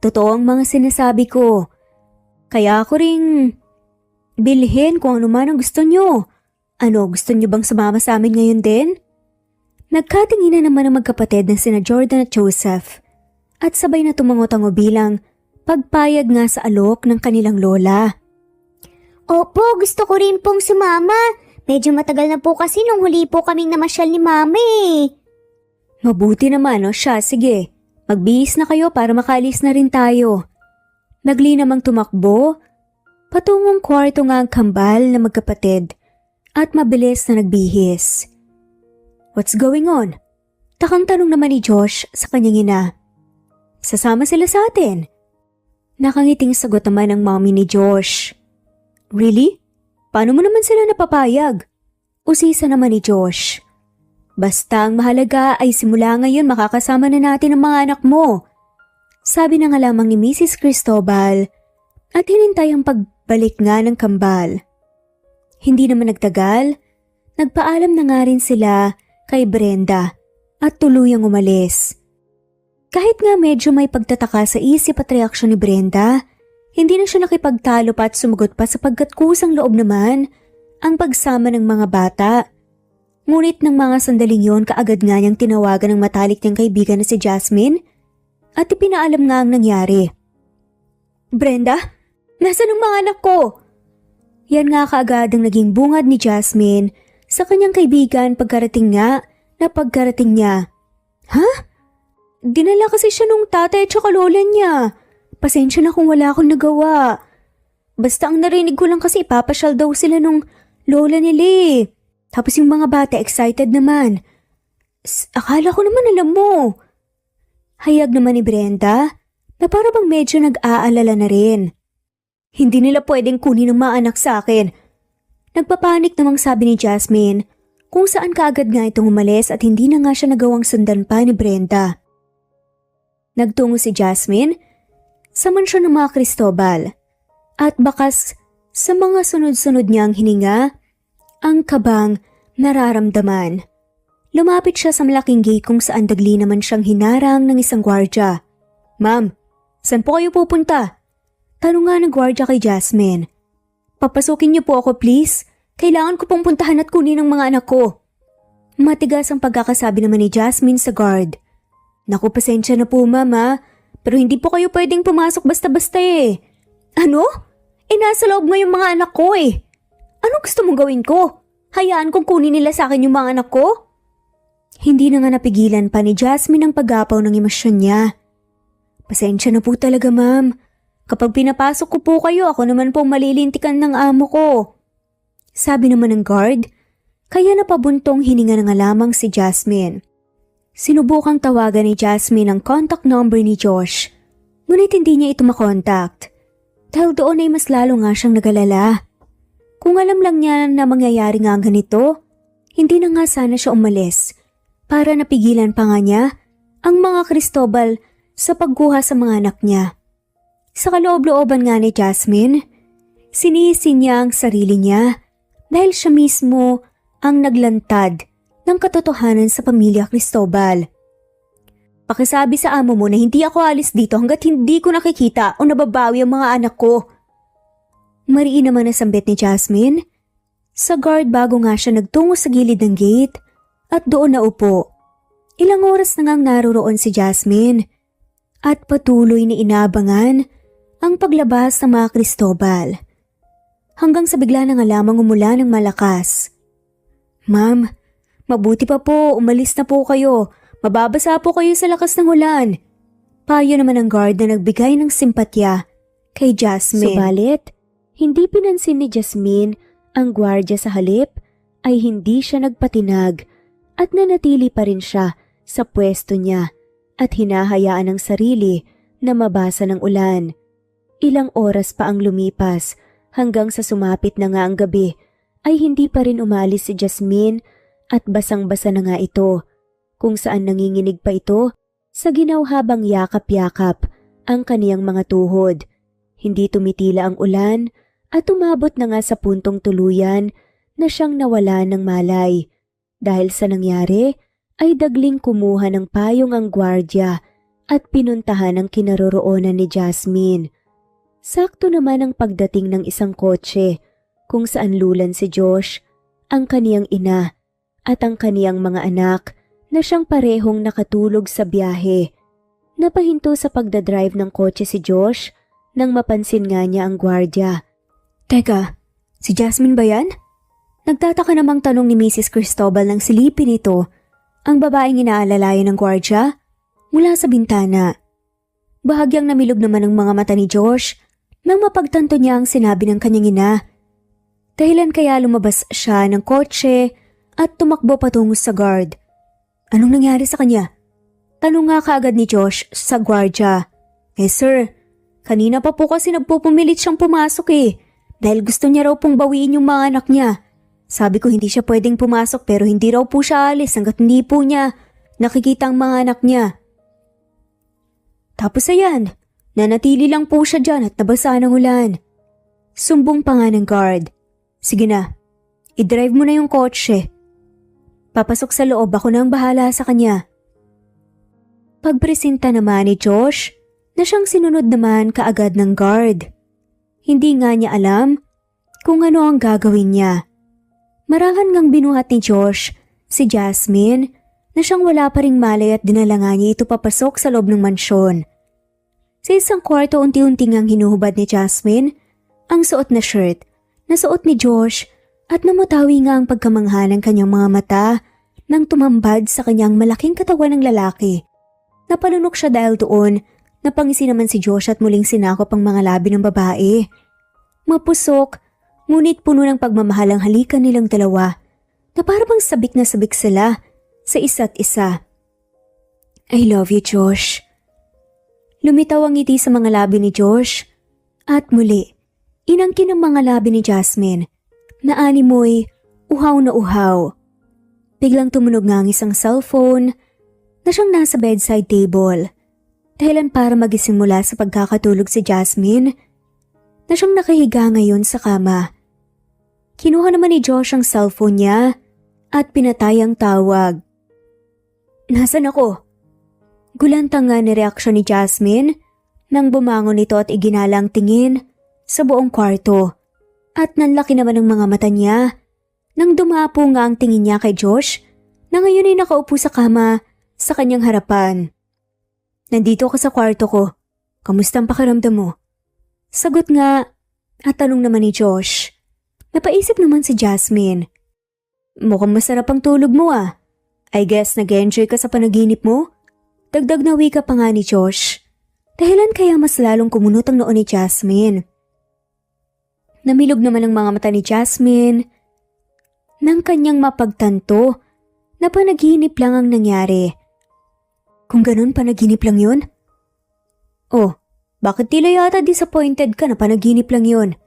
Totoo ang mga sinasabi ko. Kaya ako ring bilhin kung ano man ang gusto nyo. Ano, gusto nyo bang sumama sa amin ngayon din? Nagkatinginan naman ang magkapatid na sina Jordan at Joseph at sabay na tumangutango bilang pagpayag nga sa alok ng kanilang lola. Opo, gusto ko rin pong sumama. Medyo matagal na po kasi nung huli po kaming namasyal ni Mami. Mabuti naman o siya, sige. Magbihis na kayo para makalis na rin tayo. Nagli namang tumakbo, patungong kwarto nga ang kambal na magkapatid at mabilis na nagbihis. What's going on? Takang tanong naman ni Josh sa kanyang ina. Sasama sila sa atin. Nakangiting sagot naman ng mommy ni Josh. Really? Paano mo naman sila napapayag? Usisa naman ni Josh. Basta ang mahalaga ay simula ngayon makakasama na natin ang mga anak mo. Sabi na nga lamang ni Mrs. Cristobal at hinintay ang pagbalik nga ng kambal. Hindi naman nagtagal, nagpaalam na nga rin sila kay Brenda at tuluyang umalis. Kahit nga medyo may pagtataka sa isip at reaksyon ni Brenda, hindi na siya nakipagtalo pa at sumagot pa sapagkat kusang loob naman ang pagsama ng mga bata. Ngunit ng mga sandaling yon kaagad nga niyang tinawagan ng matalik niyang kaibigan na si Jasmine at ipinaalam nga ang nangyari. Brenda, nasaan ang mga anak ko? Yan nga kaagad ang naging bungad ni Jasmine sa kanyang kaibigan pagkarating niya. Ha? Dinala kasi siya nung tatay at saka lola niya. Pasensya na kung wala akong nagawa. Basta ang narinig ko lang kasi ipapasyal daw sila nung lola nila eh. Tapos yung mga bata excited naman. Akala ko naman alam mo. Hayag naman ni Brenda na para bang medyo nag-aalala na rin. Hindi nila pwedeng kunin ang mga anak sa akin. Nagpapanik namang sabi ni Jasmine kung saan kaagad nga itong umalis at hindi na nga siya nagawang sundan pa ni Brenda. Nagtungo si Jasmine sa mansyon ng mga Cristobal at bakas sa mga sunod-sunod niyang hininga ang kabang nararamdaman. Lumapit siya sa malaking gate kung saan dagli naman siyang hinarang ng isang gwardya. Ma'am, saan po kayo pupunta? Tanong nga ng gwardya kay Jasmine. Papasukin niyo po ako please. Kailangan ko pong puntahan at kunin ang mga anak ko. Matigas ang pagkakasabi naman ni Jasmine sa guard. Naku, pasensya na po mama, pero hindi po kayo pwedeng pumasok basta-basta eh. Ano? Nasa loob nga yung mga anak ko eh. Ano gusto mong gawin ko? Hayaan kong kunin nila sa akin yung mga anak ko? Hindi na nga napigilan pa ni Jasmine ang pag-apaw ng emosyon niya. Pasensya na po talaga ma'am. Kapag pinapasok ko po kayo, ako naman po malilintikan ng amo ko. Sabi naman ng guard, kaya napabuntong hininga na nga lamang si Jasmine. Sinubukang tawagan ni Jasmine ang contact number ni Josh, ngunit hindi niya ito makontakt. Dahil doon ay mas lalo nga siyang nagalala. Kung alam lang niya na mangyayari nga ang ganito, hindi na nga sana siya umalis para napigilan pa nga niya ang mga Cristobal sa pagguha sa mga anak niya. Sa kaloob-looban nga ni Jasmine, sinisi niya ang sarili niya dahil siya mismo ang naglantad ng katotohanan sa pamilya Cristobal. Pakisabi sa amo mo na hindi ako alis dito hanggat hindi ko nakikita o nababawi ang mga anak ko. Mariin naman nasambit ni Jasmine sa guard bago nga siya nagtungo sa gilid ng gate at doon naupo. Ilang oras na ngang naroroon si Jasmine at patuloy na inaabangan ang paglabas ng mga Cristobal. Hanggang sa bigla na nga lamang umulan ng malakas. Ma'am, mabuti pa po, umalis na po kayo. Mababasa po kayo sa lakas ng ulan. Payo naman ang guard na nagbigay ng simpatya kay Jasmine. Subalit, hindi pinansin ni Jasmine ang gwardya sa halip ay hindi siya nagpatinag at nanatili pa rin siya sa pwesto niya at hinahayaan ang sarili na mabasa ng ulan. Ilang oras pa ang lumipas hanggang sa sumapit na nga ang gabi ay hindi pa rin umalis si Jasmine at basang-basa na nga ito, kung saan nanginginig pa ito sa ginawhabang yakap-yakap ang kaniyang mga tuhod. Hindi tumitila ang ulan at umabot na nga sa puntong tuluyan na siyang nawala ng malay. Dahil sa nangyari ay dagling kumuha ng payong ang gwardya at pinuntahan ang kinaroroonan ni Jasmine. Sakto naman ang pagdating ng isang kotse kung saan lulan si Josh, ang kaniyang ina at ang kaniyang mga anak na siyang parehong nakatulog sa biyahe. Napahinto sa pagdadrive ng kotse si Josh nang mapansin nga niya ang gwardya. Teka, si Jasmine ba yan? Nagtataka namang tanong ni Mrs. Cristobal nang silipin ito ang babaeng inaalalayan ng gwardya mula sa bintana. Bahagyang namilog naman ang mga mata ni Josh nang mapagtanto niya ang sinabi ng kanyang ina. Dahilan kaya lumabas siya ng kotse at tumakbo patungo sa guard. Anong nangyari sa kanya? Tanong nga kaagad ni Josh sa gwardya. Sir, kanina pa po kasi nagpupumilit siyang pumasok dahil gusto niya raw pong bawiin yung mga anak niya. Sabi ko hindi siya pwedeng pumasok pero hindi raw po siya alis hanggat hindi po niya nakikita ang mga anak niya. Tapos ayan, nanatili lang po siya dyan at nabasa ng ulan. Sumbong pa nga ng guard. Sige na, i-drive mo na yung kotse. Papasok sa loob, ako na ang bahala sa kanya. Pagpresenta naman ni Josh na siyang sinunod naman kaagad ng guard. Hindi nga niya alam kung ano ang gagawin niya. Marahan ngang binuhat ni Josh si Jasmine na siyang wala pa ring malay at dinala nga niya ito papasok sa loob ng mansyon. Sa isang kwarto unti-unti ngang hinuhubad ni Jasmine ang suot na shirt na suot ni Josh at namutawi nga ang pagkamangha ng kanyang mga mata nang tumambad sa kanyang malaking katawan ng lalaki. Napalunok siya dahil doon, napangisi naman si Josh at muling sinakop ang mga labi ng babae. Mapusok, ngunit puno ng pagmamahal ang halikan nilang dalawa na parang sabik na sabik sila sa isa't isa. I love you, Josh. Lumitaw ang ngiti sa mga labi ni Josh at muli, inangkin ang mga labi ni Jasmine na animoy uhaw na uhaw. Biglang tumunog nga ang isang cellphone na siyang nasa bedside table. Dahilan para magising mula sa pagkakatulog si Jasmine na siyang nakahiga ngayon sa kama. Kinuha naman ni Josh ang cellphone niya at pinatay ang tawag. Nasaan ako? Gulantang nga ni reaksyon ni Jasmine nang bumangon ito at iginala ang tingin sa buong kwarto. At nanlaki naman ang mga mata niya nang dumapo nga ang tingin niya kay Josh na ngayon ay nakaupo sa kama sa kanyang harapan. Nandito ka sa kwarto ko. Kamusta ang pakiramdam mo? Sagot nga at tanong naman ni Josh. Napaisip naman si Jasmine. Mukhang masarap ang tulog mo I guess nag-enjoy ka sa panaginip mo? Dagdag na wika pa nga ni Josh. Dahilan kaya mas lalong kumunot ang noo ni Jasmine. Namilog naman ang mga mata ni Jasmine nang kanyang mapagtanto na panaginip lang ang nangyari. Kung ganun, panaginip lang yun? Oh, bakit tila yata disappointed ka na panaginip lang yun?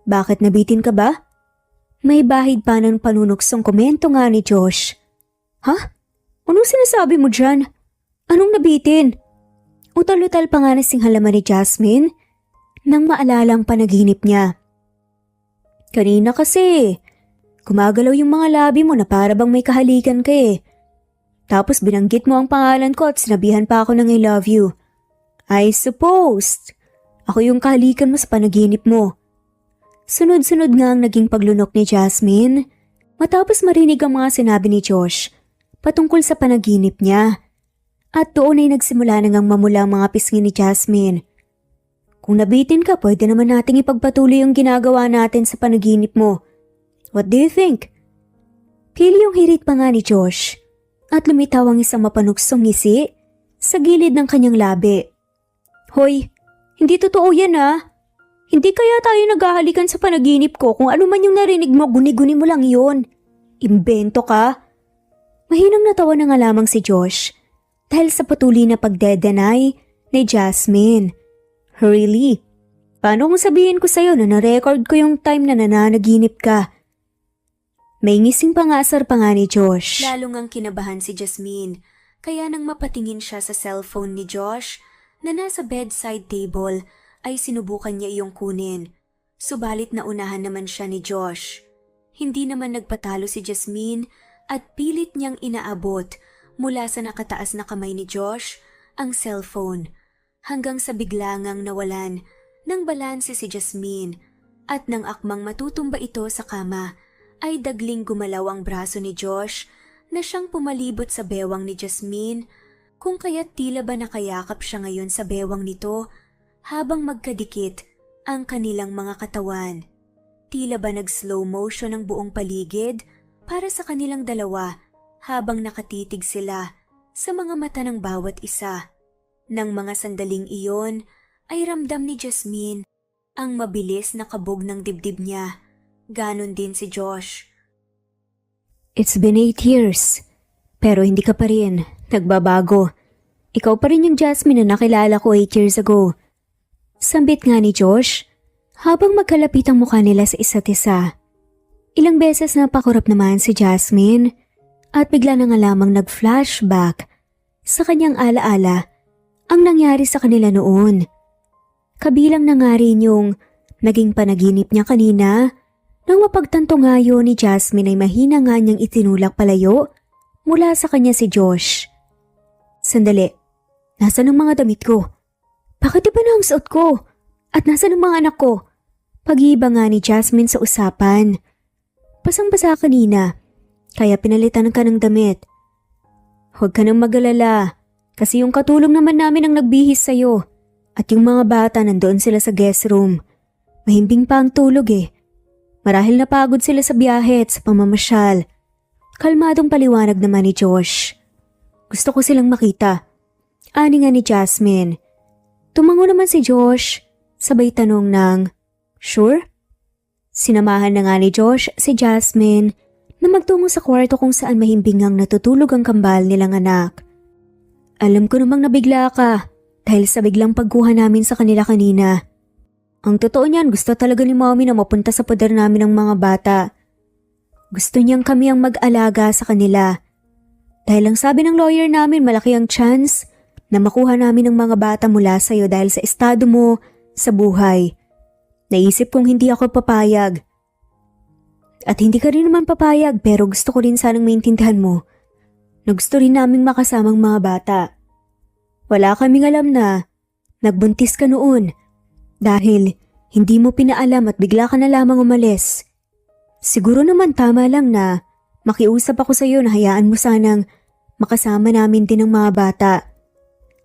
Bakit nabitin ka ba? May bahid pa ng panunuksong komento nga ni Josh. Ha? Anong sinasabi mo dyan? Anong nabitin? Utal-utal pa nga na singhalaman ni Jasmine nang maalala ang panaginip niya. Kanina kasi, gumagalaw yung mga labi mo na para bang may kahalikan ka Tapos binanggit mo ang pangalan ko at sinabihan pa ako ng I love you. I suppose, ako yung kahalikan mo sa panaginip mo. Sunod-sunod nga ang naging paglunok ni Jasmine matapos marinig ang mga sinabi ni Josh patungkol sa panaginip niya. At doon ay nagsimula na ngang mamula ang mga pisngi ni Jasmine. Kung nabitin ka, pwede naman nating ipagpatuloy yung ginagawa natin sa panaginip mo. What do you think? Pili yung hirit pa nga ni Josh at lumitaw ang isang mapanuksong ngisi sa gilid ng kanyang labi. Hoy, hindi totoo yan Hindi kaya tayo naghahalikan sa panaginip ko kung ano man yung narinig mo, guni-guni mo lang yon. Imbento ka. Mahinang natawa na nga lamang si Josh dahil sa patuloy na pagde-deny ni Jasmine. Really? Paano kung sabihin ko sa'yo na na-record ko yung time na nananaginip ka? May ngising pangasar pa nga ni Josh. Lalo ngang kinabahan si Jasmine, kaya nang mapatingin siya sa cellphone ni Josh na nasa bedside table ay sinubukan niya iyong kunin. Subalit naunahan naman siya ni Josh. Hindi naman nagpatalo si Jasmine at pilit niyang inaabot mula sa nakataas na kamay ni Josh ang cellphone hanggang sa biglangang nawalan ng balanse si Jasmine at nang akmang matutumba ito sa kama ay dagling gumalaw ang braso ni Josh na siyang pumalibot sa bewang ni Jasmine kung kaya't tila ba nakayakap siya ngayon sa bewang nito habang magkadikit ang kanilang mga katawan. Tila ba nag-slow motion ang buong paligid para sa kanilang dalawa habang nakatitig sila sa mga mata ng bawat isa. Nang mga sandaling iyon ay ramdam ni Jasmine ang mabilis na kabog ng dibdib niya. Ganon din si Josh. It's been 8 years, pero hindi ka pa rin nagbabago. Ikaw pa rin yung Jasmine na nakilala ko 8 years ago. Sambit nga ni Josh habang magkalapit ang mukha nila sa isa't isa. Ilang beses na pakurap naman si Jasmine at bigla na nga lamang nag-flashback sa kanyang alaala ang nangyari sa kanila noon. Kabilang na nga rin yung naging panaginip niya kanina nang mapagtanto nga yun ni Jasmine ay mahina nga niyang itinulak palayo mula sa kanya si Josh. Sandali, nasaan ang mga damit ko? Bakit iba na ang suot ko? At nasaan ang mga anak ko? Pag-iiba nga ni Jasmine sa usapan. Basang-basa kanina, kaya pinalitan ka ng damit. Huwag ka nang mag-alala, kasi yung katulong naman namin ang nagbihis sa'yo. At yung mga bata nandoon sila sa guest room. Mahimbing pa ang tulog eh. Marahil napagod sila sa biyahe at sa pamamasyal. Kalmadong paliwanag naman ni Josh. Gusto ko silang makita. Ani nga ni Jasmine. Tumango naman si Josh, sabay tanong ng, sure? Sinamahan na nga ni Josh si Jasmine na magtungo sa kwarto kung saan mahimbingang natutulog ang kambal nilang anak. Alam ko namang nabigla ka dahil sa biglang pagkuha namin sa kanila kanina. Ang totoo niyan, gusto talaga ni Mommy na mapunta sa poder namin ng mga bata. Gusto niyang kami ang mag-alaga sa kanila. Dahil ang sabi ng lawyer namin, malaki ang chance na makuha namin ang mga bata mula sa iyo dahil sa estado mo sa buhay. Naisip kong hindi ako papayag. At hindi ka rin naman papayag pero gusto ko rin sanang maintindihan mo na gusto rin naming makasamang mga bata. Wala kaming alam na nagbuntis ka noon dahil hindi mo pinaalam at bigla ka na lamang umalis. Siguro naman tama lang na makiusap ako sa iyo na hayaan mo sanang makasama namin din ang mga bata.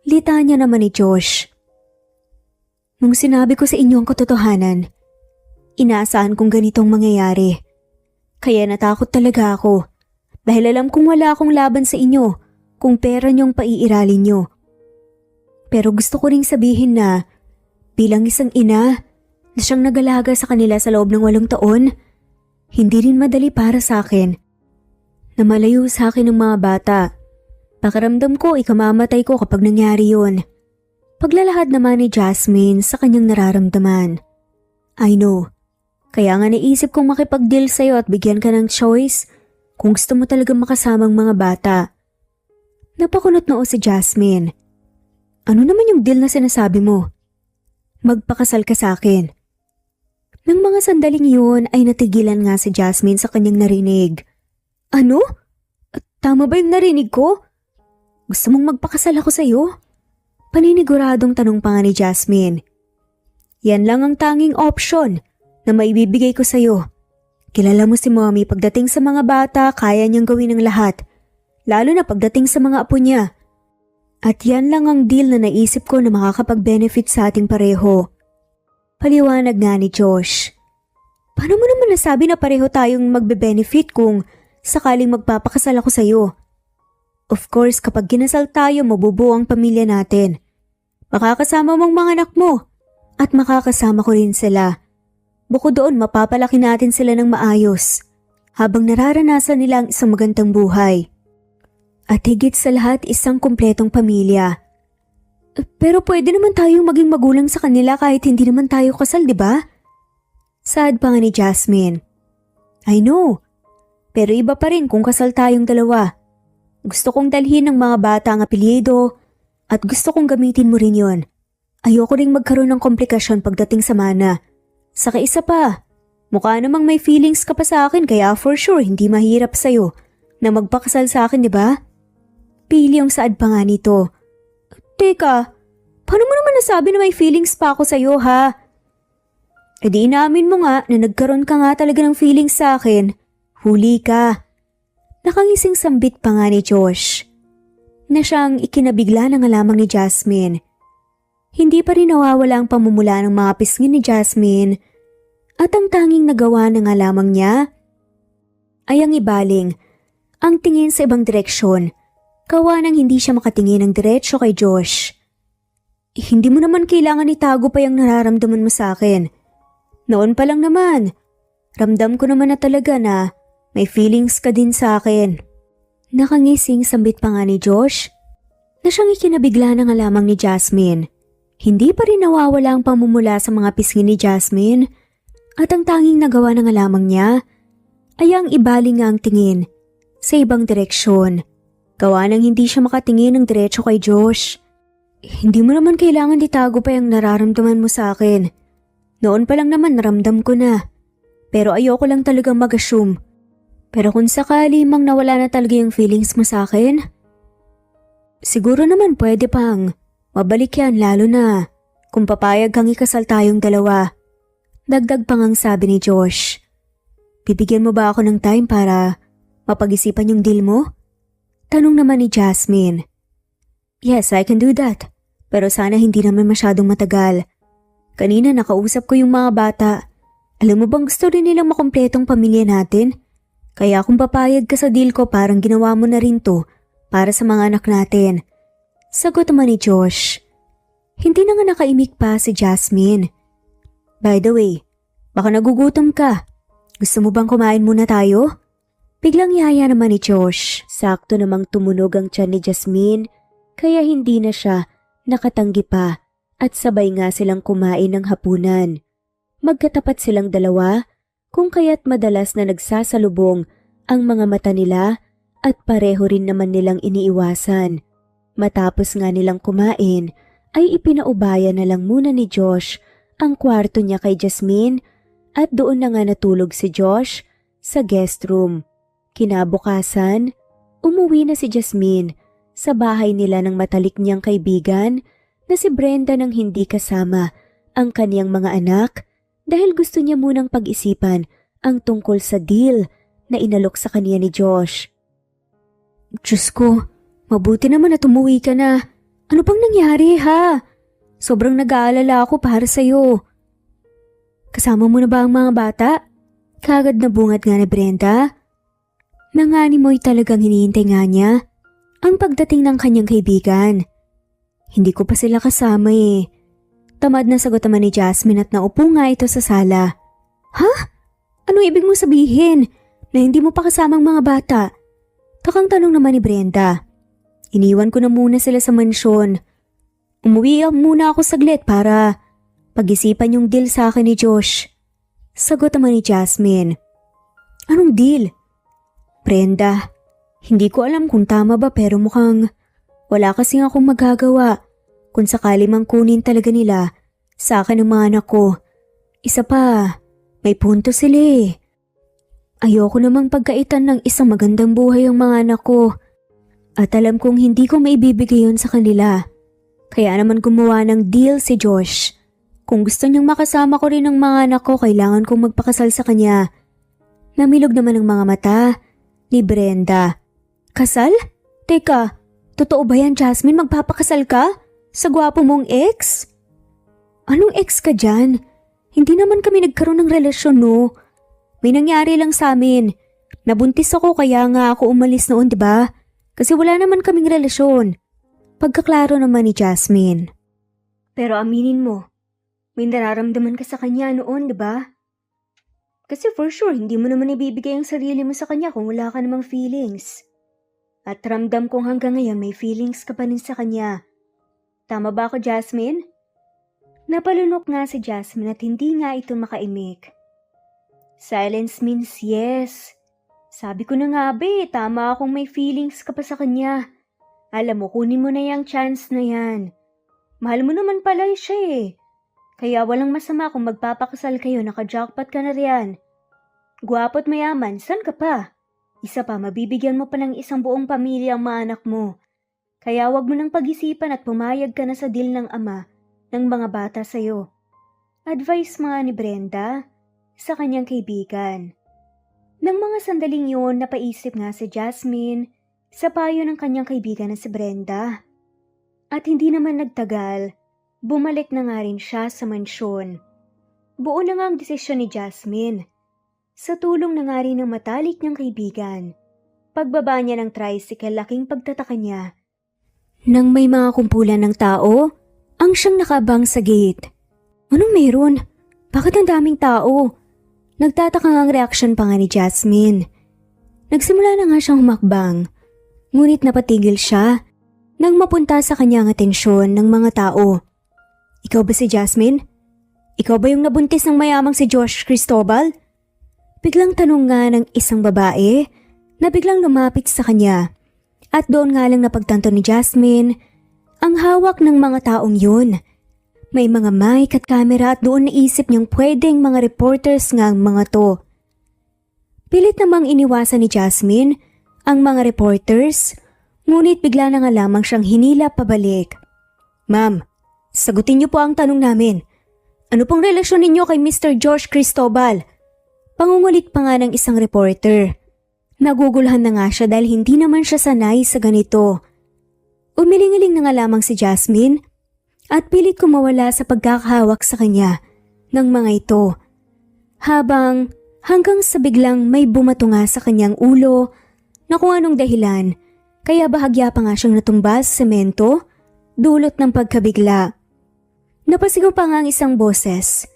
Litanya naman ni Josh. Nung sinabi ko sa inyo ang katotohanan, inaasahan kong ganitong mangyayari. Kaya natakot talaga ako dahil alam kong wala akong laban sa inyo kung pera niyong paiiralin niyo. Pero gusto ko ring sabihin na bilang isang ina na siyang nag-alaga sa kanila sa loob ng 8 taon, hindi rin madali para sa akin na malayo sa akin ng mga bata. Pakiramdam ko ikamamatay ko kapag nangyari yun. Paglalahad naman ni Jasmine sa kanyang nararamdaman. I know. Kaya nga naisip kong makipag-deal sa'yo at bigyan ka ng choice kung gusto mo talagang makasamang mga bata. Napakunot noo si Jasmine. Ano naman yung deal na sinasabi mo? Magpakasal ka sa akin. Nang mga sandaling yun ay natigilan nga si Jasmine sa kanyang narinig. Ano? Tama ba yung narinig ko? Gusto mong magpakasal ako sa'yo? Paniniguradong tanong pa nga ni Jasmine. Yan lang ang tanging option na maibibigay ko sa'yo. Kilala mo si Mommy, pagdating sa mga bata, kaya niyang gawin ang lahat. Lalo na pagdating sa mga apo niya. At yan lang ang deal na naisip ko na makakapag-benefit sa ating pareho. Paliwanag nga ni Josh. Paano mo naman nasabi na pareho tayong magbe-benefit kung sakaling magpapakasal ako sa'yo? Of course, kapag kinasal tayo, mabubuo ang pamilya natin. Makakasama mong mga anak mo at makakasama ko rin sila. Bukod doon, mapapalaki natin sila ng maayos habang nararanasan nila ang isang magandang buhay. At higit sa lahat, isang kumpletong pamilya. Pero pwede naman tayong maging magulang sa kanila kahit hindi naman tayo kasal, di ba? Sad pa nga ni Jasmine. I know. Pero iba pa rin kung kasal tayong dalawa. Gusto kong dalhin ng mga bata ang apelyido at gusto kong gamitin mo rin yon. Ayoko ring magkaroon ng komplikasyon pagdating sa mana. Saka isa pa, mukha namang may feelings ka pa sa akin kaya for sure hindi mahirap sa'yo na magpakasal sa akin, di ba? Pili yung saad pa nga nito. Teka, paano mo naman nasabi na may feelings pa ako sa'yo ha? E di inamin mo nga na nagkaroon ka nga talaga ng feelings sa akin. Huli ka. Nakangising sambit pa nga ni Josh na siyang ikinabigla ng alamang ni Jasmine. Hindi pa rin nawawala ang pamumula ng mga pisngin ni Jasmine at ang tanging nagawa ng alamang niya ay ang ibaling ang tingin sa ibang direksyon. Kawa nang hindi siya makatingin ng diretsyo kay Josh. Hindi mo naman kailangan itago pa yung nararamdaman mo sa akin. Noon pa lang naman, ramdam ko naman na talaga na may feelings ka din sa akin. Nakangising sambit pa nga ni Josh na siyang ikinabigla ng alamang ni Jasmine. Hindi pa rin nawawala ang pamumula sa mga pisngi ni Jasmine at ang tanging nagawa ng alamang niya ay ang ibaling nga ang tingin sa ibang direksyon. Gawa nang hindi siya makatingin ng diretso kay Josh. Hindi mo naman kailangan itago pa yung nararamdaman mo sa akin. Noon pa lang naman naramdam ko na. Pero ayoko lang talagang mag-assume. Pero kung sakali mang nawala na talaga yung feelings mo sa akin, siguro naman pwede pang mabalik yan lalo na kung papayag kang ikasal tayong dalawa. Dagdag pang ang sabi ni Josh. Bibigyan mo ba ako ng time para mapag-isipan yung deal mo? Tanong naman ni Jasmine. Yes, I can do that. Pero sana hindi naman masyadong matagal. Kanina nakausap ko yung mga bata. Alam mo bang gusto rin nilang makumpletong pamilya natin? Kaya kung papayag ka sa deal ko parang ginawa mo na rin to para sa mga anak natin. Sagot naman ni Josh. Hindi na nga nakaimik pa si Jasmine. By the way, baka nagugutom ka. Gusto mo bang kumain muna tayo? Biglang yaya naman ni Josh. Sakto namang tumunog ang tiyan ni Jasmine kaya hindi na siya nakatanggi pa at sabay nga silang kumain ng hapunan. Magkatapat silang dalawa kung kaya't madalas na nagsasalubong ang mga mata nila at pareho rin naman nilang iniiwasan. Matapos nga nilang kumain ay ipinaubaya na lang muna ni Josh ang kwarto niya kay Jasmine at doon na nga natulog si Josh sa guest room. Kinabukasan, umuwi na si Jasmine sa bahay nila ng matalik niyang kaibigan na si Brenda nang hindi kasama ang kaniyang mga anak dahil gusto niya munang pag-isipan ang tungkol sa deal na inalok sa kaniya ni Josh. Diyos ko, mabuti naman na tumuwi ka na. Ano bang nangyari ha? Sobrang nag-aalala ako para sa'yo. Kasama mo na ba ang mga bata? Kagad na bungad nga ni Brenda. Nanganimoy talagang hinihintay nga niya ang pagdating ng kanyang kaibigan. Hindi ko pa sila kasama eh. Tamad na sagot naman ni Jasmine at naupo nga ito sa sala. Ha? Ano ibig mong sabihin? Na hindi mo pa kasamang mga bata? Takang tanong naman ni Brenda. Iniwan ko na muna sila sa mansyon. Umuwi muna ako saglit para pag-isipan yung deal sa akin ni Josh. Sagot naman ni Jasmine. Anong deal? Brenda, hindi ko alam kung tama ba pero mukhang wala kasing akong magagawa kung sakali mang kunin talaga nila sa akin ang mga anak ko. Isa pa, may punto sila eh. Ayoko namang pagkaitan ng isang magandang buhay ang mga anak ko. At alam kong hindi ko maibibigay yun sa kanila. Kaya naman gumawa ng deal si Josh. Kung gusto niyang makasama ko rin ang mga anak ko, kailangan kong magpakasal sa kanya. Namilog naman ang mga mata ni Brenda. Kasal? Teka, totoo ba yan Jasmine? Magpapakasal ka? Sa gwapo mong ex? Anong ex ka dyan? Hindi naman kami nagkaroon ng relasyon no. May nangyari lang sa amin. Nabuntis ako kaya nga ako umalis noon, 'di ba? Kasi wala naman kaming relasyon. Pagkaklaro naman ni Jasmine. Pero aminin mo, may nararamdaman ka sa kanya noon, 'di ba? Kasi for sure hindi mo naman ibibigay ang sarili mo sa kanya kung wala ka namang feelings. At ramdam kong hanggang ngayon may feelings ka pa rin sa kanya. Tama ba ako, Jasmine? Napalunok nga si Jasmine at hindi nga ito makaimik. Silence means yes. Sabi ko na nga tama akong may feelings ka pa sa kanya. Alam mo, kunin mo na yung chance na yan. Mahal mo naman pala siya Kaya walang masama kung magpapakasal kayo, naka-jackpot ka na riyan. Gwapo't mayaman, san ka pa? Isa pa, mabibigyan mo pa ng isang buong pamilya ang mga anak mo. Kaya wag mo nang pag-isipan at pumayag ka na sa deal ng ama ng mga bata sa'yo. Advice mga ni Brenda sa kanyang kaibigan. Nang mga sandaling yun, napaisip nga si Jasmine sa payo ng kanyang kaibigan na si Brenda. At hindi naman nagtagal, bumalik na nga rin siya sa mansyon. Buo na nga ang desisyon ni Jasmine. Sa tulong na nga rin ng matalik niyang kaibigan, pagbaba niya ng tricycle, laking pagtataka niya. Nang may mga kumpulan ng tao, ang siyang nakabang sa gate. Anong meron? Bakit ang daming tao? Nagtataka nga ang reaksyon pa nga ni Jasmine. Nagsimula na nga siyang humakbang, ngunit napatigil siya nang mapunta sa kanyang atensyon ng mga tao. Ikaw ba si Jasmine? Ikaw ba yung nabuntis ng mayamang si Josh Cristobal? Biglang tanong nga ng isang babae na biglang lumapit sa kanya. At doon nga lang napagtanto ni Jasmine ang hawak ng mga taong yun. May mga mic at camera at doon naisip niyang pwedeng mga reporters nga ang mga to. Pilit namang iniwasan ni Jasmine ang mga reporters, ngunit bigla na nga lamang siyang hinila pabalik. Ma'am, sagutin niyo po ang tanong namin. Ano pong relasyon ninyo kay Mr. Josh Cristobal? Pangungulit pa nga ng isang reporter. Naguguluhan na nga siya dahil hindi naman siya sanay sa ganito. Umiling-iling na nga lamang si Jasmine at pilit kumawala sa pagkakahawak sa kanya ng mga ito. Hanggang sa biglang may bumato nga sa kanyang ulo na kung anong dahilan, kaya bahagya pa nga siyang natumba sa semento, dulot ng pagkabigla. Napasigaw pa nga ang isang boses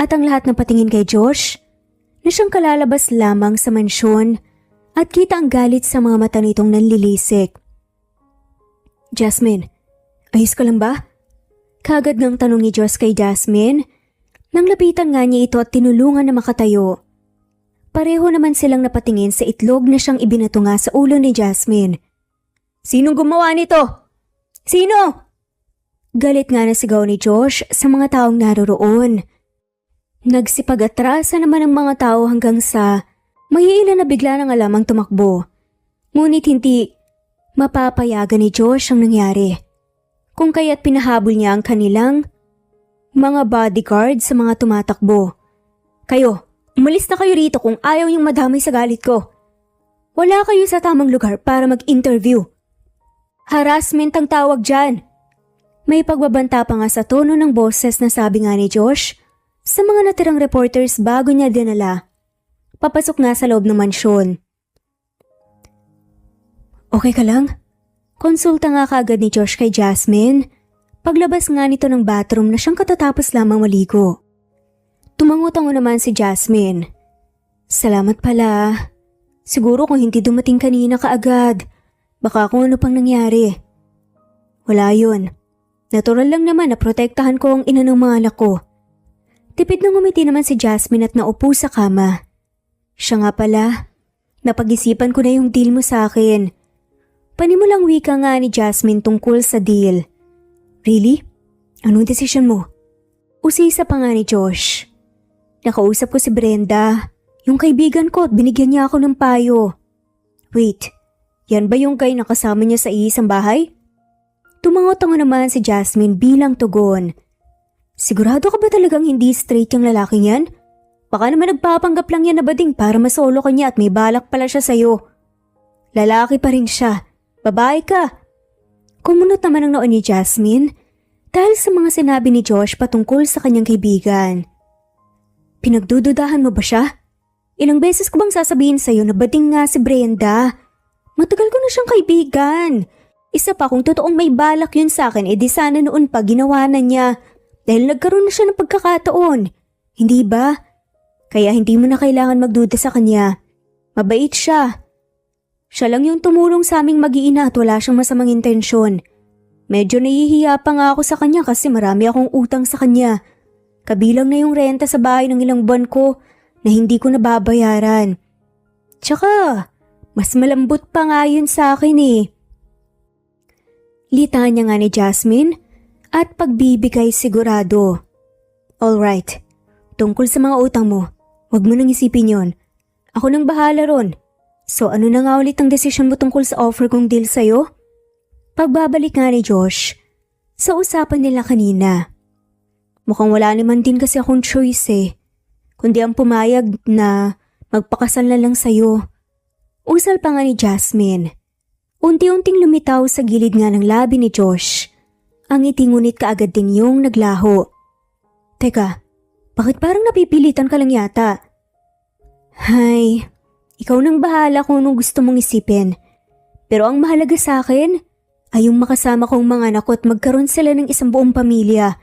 at ang lahat ng patingin kay Josh na siyang kalalabas lamang sa mansyon at kita ang galit sa mga mata nitong nanlilisik. Jasmine, ayos ka lang ba? Kagad ng tanong ni Josh kay Jasmine nang lapitan nga niya ito at tinulungan na makatayo. Pareho naman silang napatingin sa itlog na siyang ibinato nga sa ulo ni Jasmine. Sinong gumawa nito? Sino? Galit nga na sigaw ni Josh sa mga taong naroroon. Nagsipag-atrasa naman ang mga tao hanggang sa may ilan na bigla na nga lamang tumakbo. Ngunit hindi mapapayagan ni Josh ang nangyari. Kung kaya't pinahabol niya ang kanilang mga bodyguard sa mga tumatakbo. Kayo, umalis na kayo rito kung ayaw niyong madamay sa galit ko. Wala kayo sa tamang lugar para mag-interview. Harassment ang tawag dyan. May pagbabanta pa nga sa tono ng boses na sabi nga ni Josh sa mga natirang reporters bago niya dinala. Papasok nga sa loob ng mansyon. Okay ka lang? Konsulta nga kaagad ni Josh kay Jasmine. Paglabas nga nito ng bathroom na siyang katatapos lamang maligo. Tumango-tango naman si Jasmine. Salamat pala. Siguro kung hindi dumating kanina kaagad, baka kung ano pang nangyari. Wala yun. Natural lang naman na protektahan ko ang ina ng mga anak ko. Tipid nang umiti naman si Jasmine at naupo sa kama. Siya nga pala, napag-isipan ko na yung deal mo sa akin. Panimulang wika nga ni Jasmine tungkol sa deal. Really? Anong desisyon mo? Usisa pa nga ni Josh. Nakausap ko si Brenda, yung kaibigan ko, at binigyan niya ako ng payo. Wait, yan ba yung guy na kasama niya sa iisang bahay? Tumango-tango naman si Jasmine bilang tugon. Sigurado ka ba talagang hindi straight yung lalaking yan? Baka naman nagpapanggap lang yan na bading para masolo ka niya at may balak pala siya sa'yo. Lalaki pa rin siya. Babae ka. Kumunot naman ang noon ni Jasmine dahil sa mga sinabi ni Josh patungkol sa kanyang kaibigan. Pinagdududahan mo ba siya? Ilang beses ko bang sasabihin sa'yo na bading nga si Brenda? Matagal ko na siyang kaibigan. Isa pa kung totoong may balak yun sa akin, edi sana noon pa ginawa na niya dahil nagkaroon na siya ng pagkakataon. Hindi ba? Kaya hindi mo na kailangan magduda sa kanya. Mabait siya. Siya lang yung tumulong sa aming mag-iina at wala siyang masamang intensyon. Medyo nahihiya pa nga ako sa kanya kasi marami akong utang sa kanya. Kabilang na yung renta sa bahay ng ilang buwan ko na hindi ko nababayaran. Tsaka, mas malambot pa nga yun sa akin eh. Litaan niya nga ni Jasmine at pagbibigay sigurado. Alright, tungkol sa mga utang mo, wag mo nang isipin yon. Ako nang bahala ron. So ano na nga ulit ang desisyon mo tungkol sa offer kong deal sa'yo? Pagbabalik nga ni Josh, sa usapan nila kanina. Mukhang wala naman din kasi akong choice eh, kundi ang pumayag na magpakasal na lang sa'yo. Usal pa nga ni Jasmine. Unti-unting lumitaw sa gilid nga ng labi ni Josh. Ang ngiti ngunit kaagad din yung naglaho. Teka, bakit parang napipilitan ka lang yata? Hay, ikaw nang bahala kung anong gusto mong isipin. Pero ang mahalaga sa akin ay yung makasama kong mga anak ko at magkaroon sila ng isang buong pamilya.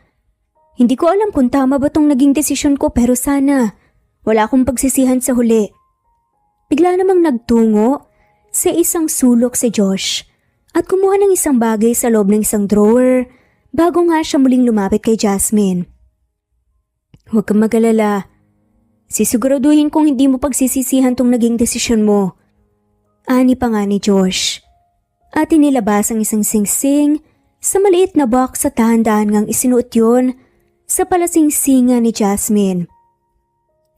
Hindi ko alam kung tama ba tong naging desisyon ko pero sana wala akong pagsisihan sa huli. Bigla namang nagtungo sa isang sulok si Josh at kumuha ng isang bagay sa loob ng isang drawer bago nga siya muling lumapit kay Jasmine. Huwag kang mag-alala. Sisiguraduhin kong hindi mo pagsisisihan tong naging desisyon mo. Ani pa nga ni Josh. At inilabas ang isang singsing sa maliit na box sa dahan-dahan ngang isinuot yun sa palasingsingan ni Jasmine.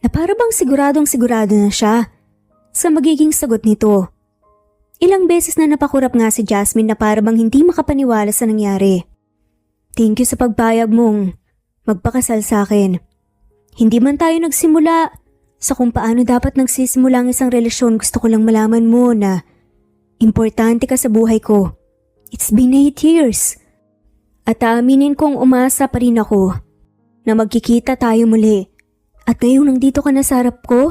Na para bang siguradong sigurado na siya sa magiging sagot nito. Ilang beses na napakurap nga si Jasmine na para bang hindi makapaniwala sa nangyari. Thank you sa pagpayag mong magpakasal sa akin. Hindi man tayo nagsimula sa kung paano dapat nagsisimula ang isang relasyon, gusto ko lang malaman mo na importante ka sa buhay ko. It's been 8 years. At aaminin kong umasa pa rin ako na magkikita tayo muli. At ngayong nandito ka na sa harap ko,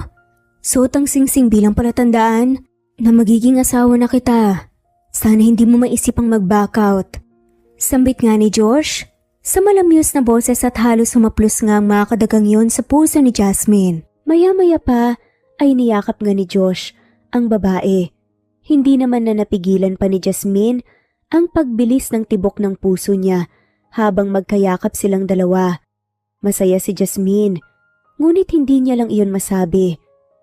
suot ang singsing bilang palatandaan na magiging asawa na kita. Sana hindi mo maisip ang mag-back out. Sambit nga ni Josh sa malamyos na boses at halos humaplos nga ang mga kadagang yon sa puso ni Jasmine. Maya-maya pa ay niyakap nga ni Josh ang babae. Hindi naman na napigilan pa ni Jasmine ang pagbilis ng tibok ng puso niya habang magkayakap silang dalawa. Masaya si Jasmine, ngunit hindi niya lang iyon masabi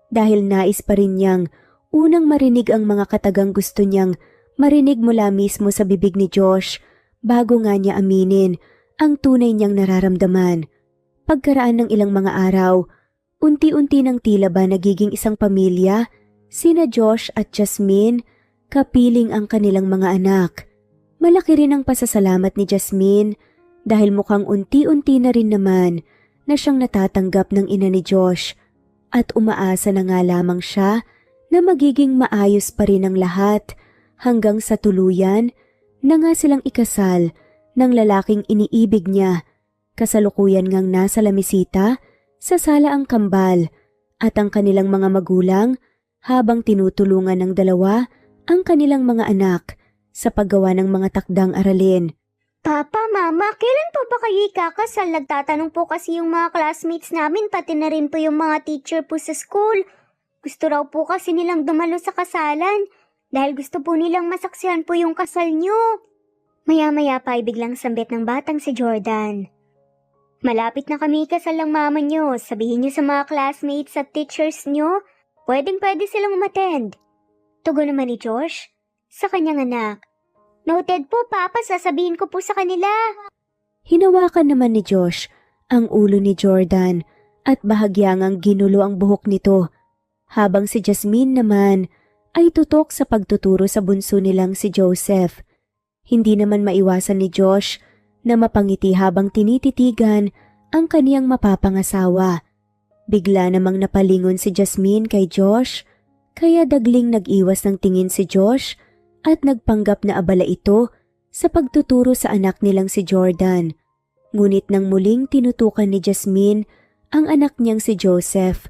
dahil nais pa rin niyang unang marinig ang mga katagang gusto niyang marinig mula mismo sa bibig ni Josh bago nga niya aminin ang tunay niyang nararamdaman. Pagkaraan ng ilang mga araw, unti-unti nang tila ba nagiging isang pamilya sina Josh at Jasmine, kapiling ang kanilang mga anak. Malaki rin ang pasasalamat ni Jasmine dahil mukhang unti-unti na rin naman na siyang natatanggap ng ina ni Josh at umaasa na nga lamang siya na magiging maayos pa rin ang lahat hanggang sa tuluyan na nga silang ikasal ng lalaking iniibig niya. Kasalukuyan ngang nasa lamisita sa sala ang kambal at ang kanilang mga magulang habang tinutulungan ng dalawa ang kanilang mga anak sa paggawa ng mga takdang aralin. Papa, Mama, kailan po ba kayo ikakasal? Nagtatanong po kasi yung mga classmates namin, pati na rin po yung mga teacher po sa school. Gusto raw po kasi nilang dumalo sa kasalan dahil gusto po nilang masaksihan po yung kasal nyo. Maya-maya pa ay biglang sambit ng batang si Jordan. Malapit na kami ikasal ng mama nyo. Sabihin nyo sa mga classmates at teachers nyo, pwedeng-pwede silang umattend. Tugon naman ni Josh sa kanyang anak. Noted po, Papa, sasabihin ko po sa kanila. Hinawakan naman ni Josh ang ulo ni Jordan at bahagyang ang ginulo ang buhok nito, habang si Jasmine naman ay tutok sa pagtuturo sa bunso nilang si Joseph. Hindi naman maiwasan ni Josh na mapangiti habang tinititigan ang kaniyang mapapangasawa. Bigla namang napalingon si Jasmine kay Josh, kaya dagling nag-iwas ng tingin si Josh at nagpanggap na abala ito sa pagtuturo sa anak nilang si Jordan. Ngunit nang muling tinutukan ni Jasmine ang anak niyang si Joseph,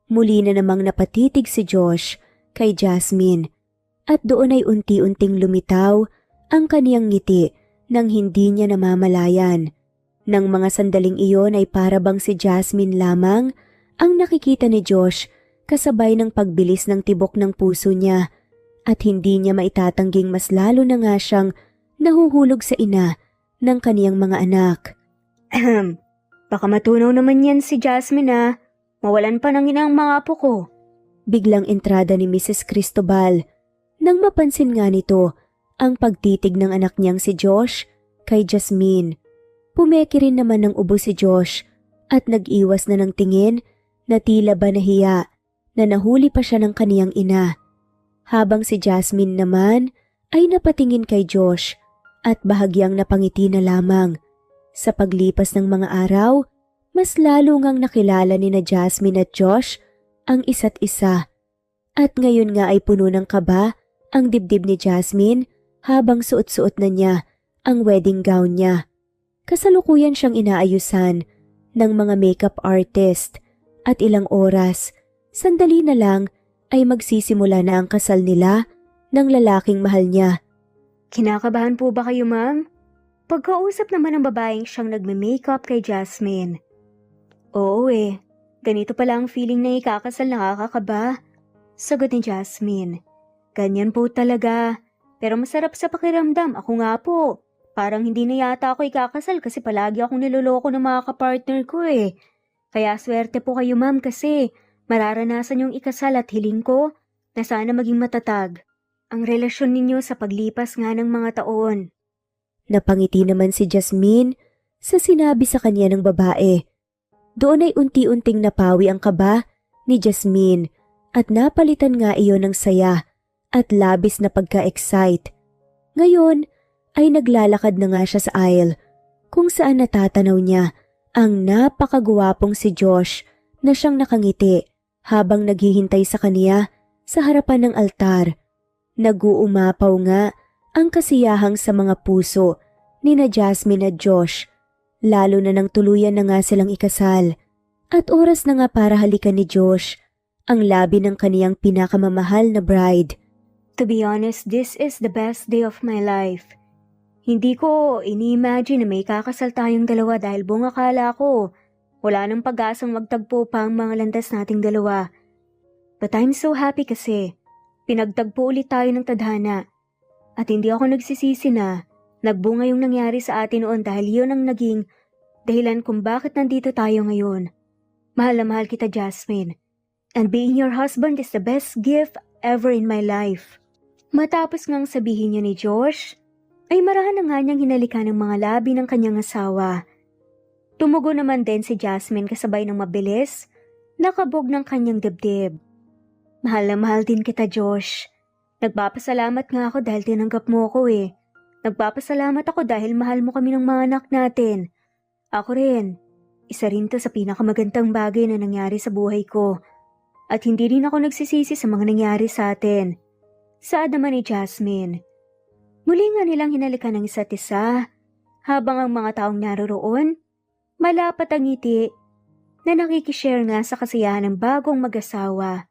muli na namang napatitig si Josh kay Jasmine at doon ay unti-unting lumitaw ang kaniyang ngiti nang hindi niya namamalayan. Nang mga sandaling iyon ay para bang si Jasmine lamang ang nakikita ni Josh kasabay ng pagbilis ng tibok ng puso niya at hindi niya maitatangging mas lalo na nga siyang nahuhulog sa ina ng kaniyang mga anak. Baka matunaw naman yan si Jasmine ah. Mawalan pa ng ina ang mga apo ko. Biglang entrada ni Mrs. Cristobal nang mapansin nga nito ang pagtitig ng anak niyang si Josh kay Jasmine. Pumeki rin naman ng ubo si Josh at nag-iwas na ng tingin na tila ba nahiya na nahuli pa siya ng kaniyang ina. Habang si Jasmine naman ay napatingin kay Josh at bahagyang napangiti na lamang. Sa paglipas ng mga araw, mas lalo ngang nakilala ni na Jasmine at Josh ang isa't isa. At ngayon nga ay puno ng kaba ang dibdib ni Jasmine habang suot-suot na niya ang wedding gown niya. Kasalukuyan siyang inaayusan ng mga makeup artist at ilang oras, sandali na lang ay magsisimula na ang kasal nila ng lalaking mahal niya. Kinakabahan po ba kayo, ma'am? Pagkausap naman ng babaeng siyang nagme-makeup kay Jasmine. Oo ganito pala ang feeling na ikakasal, nakakakaba. Sagot ni Jasmine. Ganyan po talaga, pero masarap sa pakiramdam, ako nga po. Parang hindi na yata ako ikakasal kasi palagi akong niloloko ng mga kapartner ko Kaya swerte po kayo ma'am kasi mararanasan yung ikasal at hiling ko na sana maging matatag ang relasyon ninyo sa paglipas nga ng mga taon. Napangiti naman si Jasmine sa sinabi sa kanya ng babae. Doon ay unti-unting napawi ang kaba ni Jasmine at napalitan nga iyon ng saya at labis na pagka-excite. Ngayon ay naglalakad na nga siya sa aisle kung saan natatanaw niya ang napakagwapong si Josh na siyang nakangiti habang naghihintay sa kaniya sa harapan ng altar. Nag-uumapaw nga ang kasiyahang sa mga puso ni na Jasmine at Josh, lalo na nang tuluyan na nga silang ikasal. At oras na nga para halikan ni Josh ang labi ng kaniyang pinakamamahal na bride. To be honest, this is the best day of my life. Hindi ko ini-imagine na may kakasal tayong dalawa dahil buong akala ko wala nang pag-asang magtagpo pa ang mga landas nating dalawa. But I'm so happy kasi pinagtagpo ulit tayo ng tadhana. At hindi ako nagsisisi na nagbunga yung nangyari sa atin noon dahil yun ang naging dahilan kung bakit nandito tayo ngayon. Mahal na mahal kita, Jasmine. And being your husband is the best gift ever in my life. Matapos ngang sabihin niya ni Josh, ay marahan na nga niyang hinalikan ng mga labi ng kanyang asawa. Tumugo naman din si Jasmine kasabay ng mabilis, nakabog ng kanyang dibdib. Mahal na mahal din kita, Josh. Nagpapasalamat nga ako dahil tinanggap mo ako Nagpapasalamat ako dahil mahal mo kami ng mga anak natin. Ako rin. Isa rin to sa pinakamagandang bagay na nangyari sa buhay ko. At hindi rin ako nagsisisi sa mga nangyari sa atin. Saad naman ni Jasmine. Muli nga nilang hinalikan ng isa't isa, habang ang mga taong naroroon, malapat ang ngiti na nakikishare nga sa kasiyahan ng bagong mag-asawa.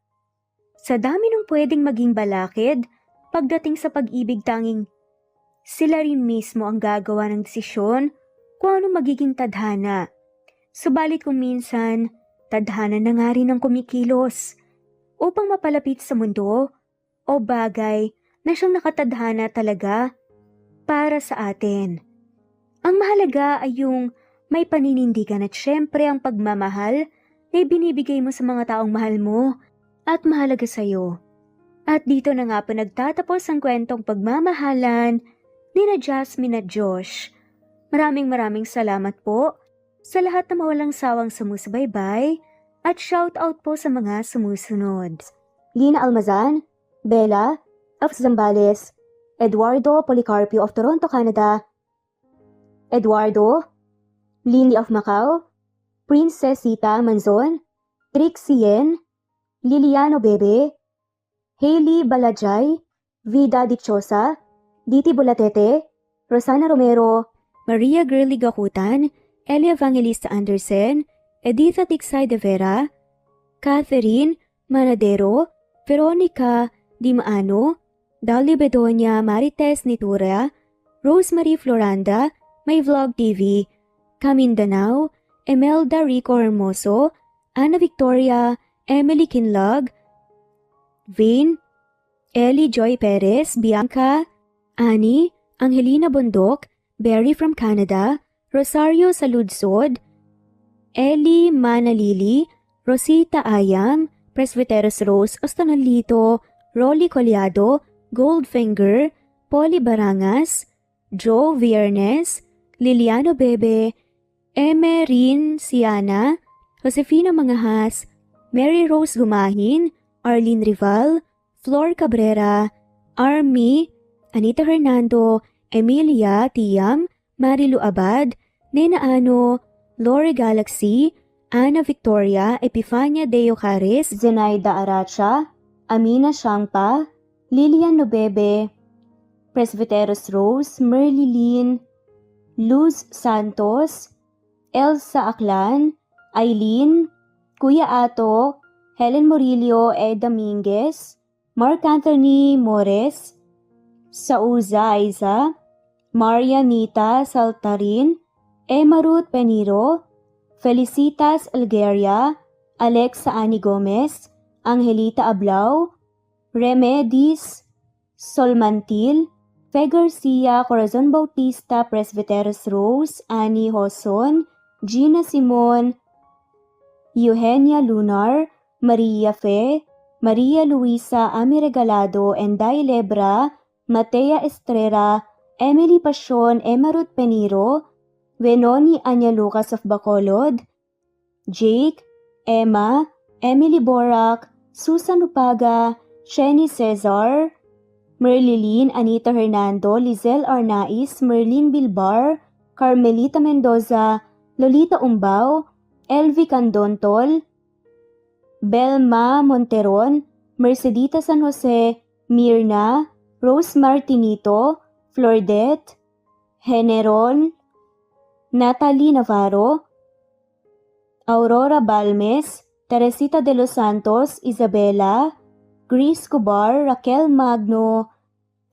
Sa dami ng pwedeng maging balakid, pagdating sa pag-ibig tanging sila rin mismo ang gagawa ng desisyon kung ano magiging tadhana. Subalit kung minsan, tadhana na nga rin ang kumikilos upang mapalapit sa mundo o bagay na siyang nakatadhana talaga para sa atin. Ang mahalaga ay yung may paninindigan at syempre ang pagmamahal na ibinibigay mo sa mga taong mahal mo at mahalaga sa'yo. At dito na nga po nagtatapos ang kwentong pagmamahalan ni na Jasmine at Josh. Maraming salamat po sa lahat na mawalang sawang sumusubaybay at shout out po sa mga sumusunod. Lina Almazan, Bella of Zambales, Eduardo Policarpio of Toronto, Canada, Eduardo, Lily of Macau, Princess Sita Manzon, Trixie Yen, Liliano Bebe, Hailey Balajay, Vida Dichosa, Diti Bulatete, Rosana Romero, Maria Girly Gakutan, Elia Evangelista Anderson, Editha Tiksay de Vera, Catherine Manadero, Veronica Dimaano, Dolly Bedonia Marites Nitura, Rosemary Floranda, My Vlog TV, Camindanao, Emelda Rico Hermoso, Ana Victoria, Emily Kinlog, Vane, Ellie Joy Perez, Bianca, Annie, Angelina Bondok, Berry from Canada, Rosario Saludsod, Ellie Manalili, Rosita Ayam, Presbyteros Rose Ostonalito, Rolly Collado, Goldfinger, Polly Barangas, Joe Viernes, Liliano Bebe, Emerin Siana, Josefina Mangahas, Mary Rose Gumahin, Arlene Rival, Flor Cabrera, Army, Anita Hernando, Emilia Tiam, Marilu Abad, Nena Ano, Lori Galaxy, Ana Victoria, Epifania Deo Caris, Zenaida Aracha, Amina Shangpa, Lilian Nobebe, Presbyteros Rose, Merly Lynn, Luz Santos, Elsa Aklan, Eileen, Kuya Ato, Helen Murillo E. Dominguez, Mark Anthony Mores, Sauza Aiza, Maria Nita Saltarin, Emma Ruth Peniro, Felicitas Algeria, Alexa Ani Gomez, Angelita Ablao, Remedis Solmantil, Fe Garcia, Corazon Bautista, Presbyteros Rose, Annie Hoson, Gina Simon, Eugenia Lunar, Maria Fe, Maria Luisa Ami Regalado, Enday Lebra, Matea Estrera, Emily Pasion, Emma Ruth Peniro, Venoni Anya Lucas of Bacolod, Jake, Emma, Emily Borak, Susan Upaga, Shenny Cesar, Merlilyn Anita Hernando, Lizelle Arnaiz, Merlin Bilbar, Carmelita Mendoza, Lolita Umbao, Elvie Candontol, Belma Monteron, Mercedita San Jose, Mirna, Rose Martinito, Flordet, Generon, Natalie Navarro, Aurora Balmes, Teresita de los Santos, Isabela, Grace Cubar, Raquel Magno,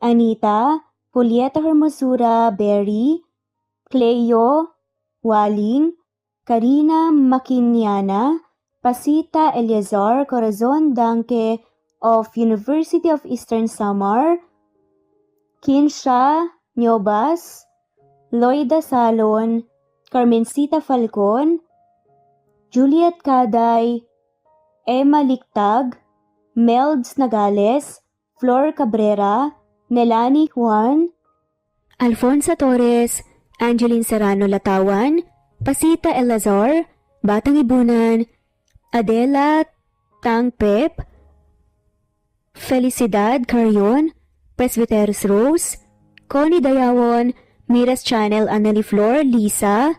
Anita, Julieta Hermosura, Berry, Cleo, Waling, Karina Maquiniana, Pasita Eleazar, Corazon Danke of University of Eastern Samar, Kinsha Nyobas, Loida Salon, Carmencita Falcon, Juliet Caday, Emma Lictag, Melds Nagales, Flor Cabrera, Nelani Juan, Alfonso Torres, Angeline Serrano Latawan, Pasita Elazar, Batang Ibunan, Adela Tangpep, Felicidad Carion, Presbyteros Rose, Connie Dayawon, Miras Channel Anneli Flor, Lisa,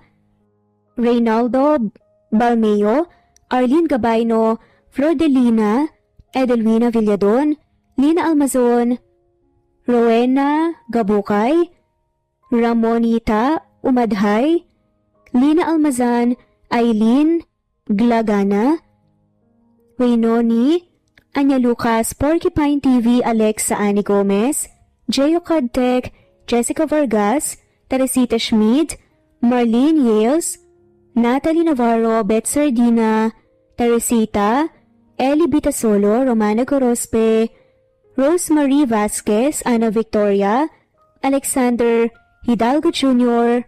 Reynaldo Balmeo, Arlene Gabayno, Flor de Lina, Edelwina Villadon, Lina Almazon, Rowena Gabukay, Ramonita Umadhay, Lina Almazan, Eileen Glagana, Waynoni, Anya Lucas, Porcupine TV, Alexa Ani Gomez, Jeyo Cadtec, Jessica Vargas, Teresita Schmid, Marlene Yales, Natalie Navarro, Beth Sardina, Teresita, Ellie Bitasolo, Romana Gorospe, Rosemary Vasquez, Ana Victoria, Alexander Hidalgo Jr.,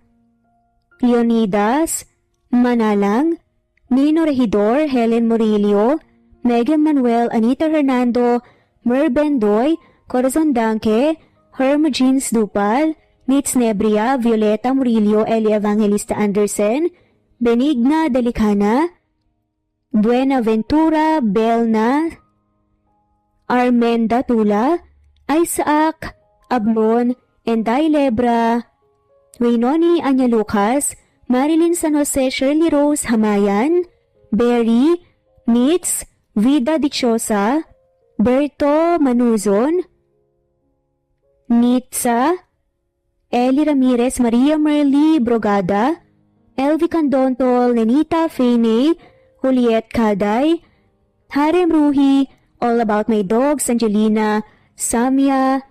Leonidas Manalang, Nino Regidor, Helen Murillo, Megan Manuel, Anita Hernando, Mer Bendoy, Corazon Danke, Herm Jeans Dupal, Nitz Nebria, Violeta Murillo, Eli Evangelista Anderson, Benigna Delicana, Buenaventura Belna, Armenda Tula, Isaac Ablon, Enday Lebra, Waynoni Anya Lucas, Marilyn San Jose, Shirley Rose Hamayan, Berry, Nitz, Vida Dichosa, Berto Manuzon, Nitza, Eli Ramirez, Maria Merly Brogada, Elvie Candontol, Nenita Fene, Juliet Caday, Harem Ruhi, All About My Dogs, Angelina, Samia,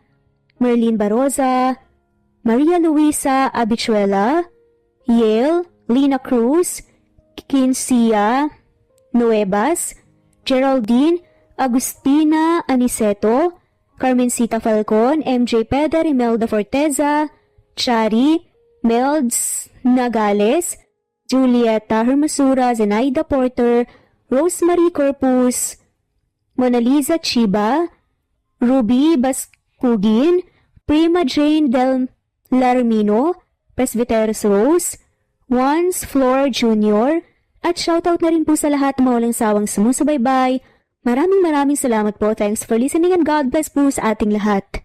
Merlin Baroza, Maria Luisa Abichuela, Yale, Lina Cruz, Kincia Nuevas, Geraldine Agustina Aniceto, Carmencita Falcon, MJ Peder, Imelda Forteza, Chari, Melds Nagales, Julieta Hermosura, Zenaida Porter, Rosemary Corpus, Mona Lisa Chiba, Ruby Baskugin, Prima Jane Del Larmino, Presbyteros Rose, Once Floor Jr., at shoutout na rin po sa lahat ng mga walang sawang sumusubaybay. Maraming salamat po. Thanks for listening and God bless po sa ating lahat.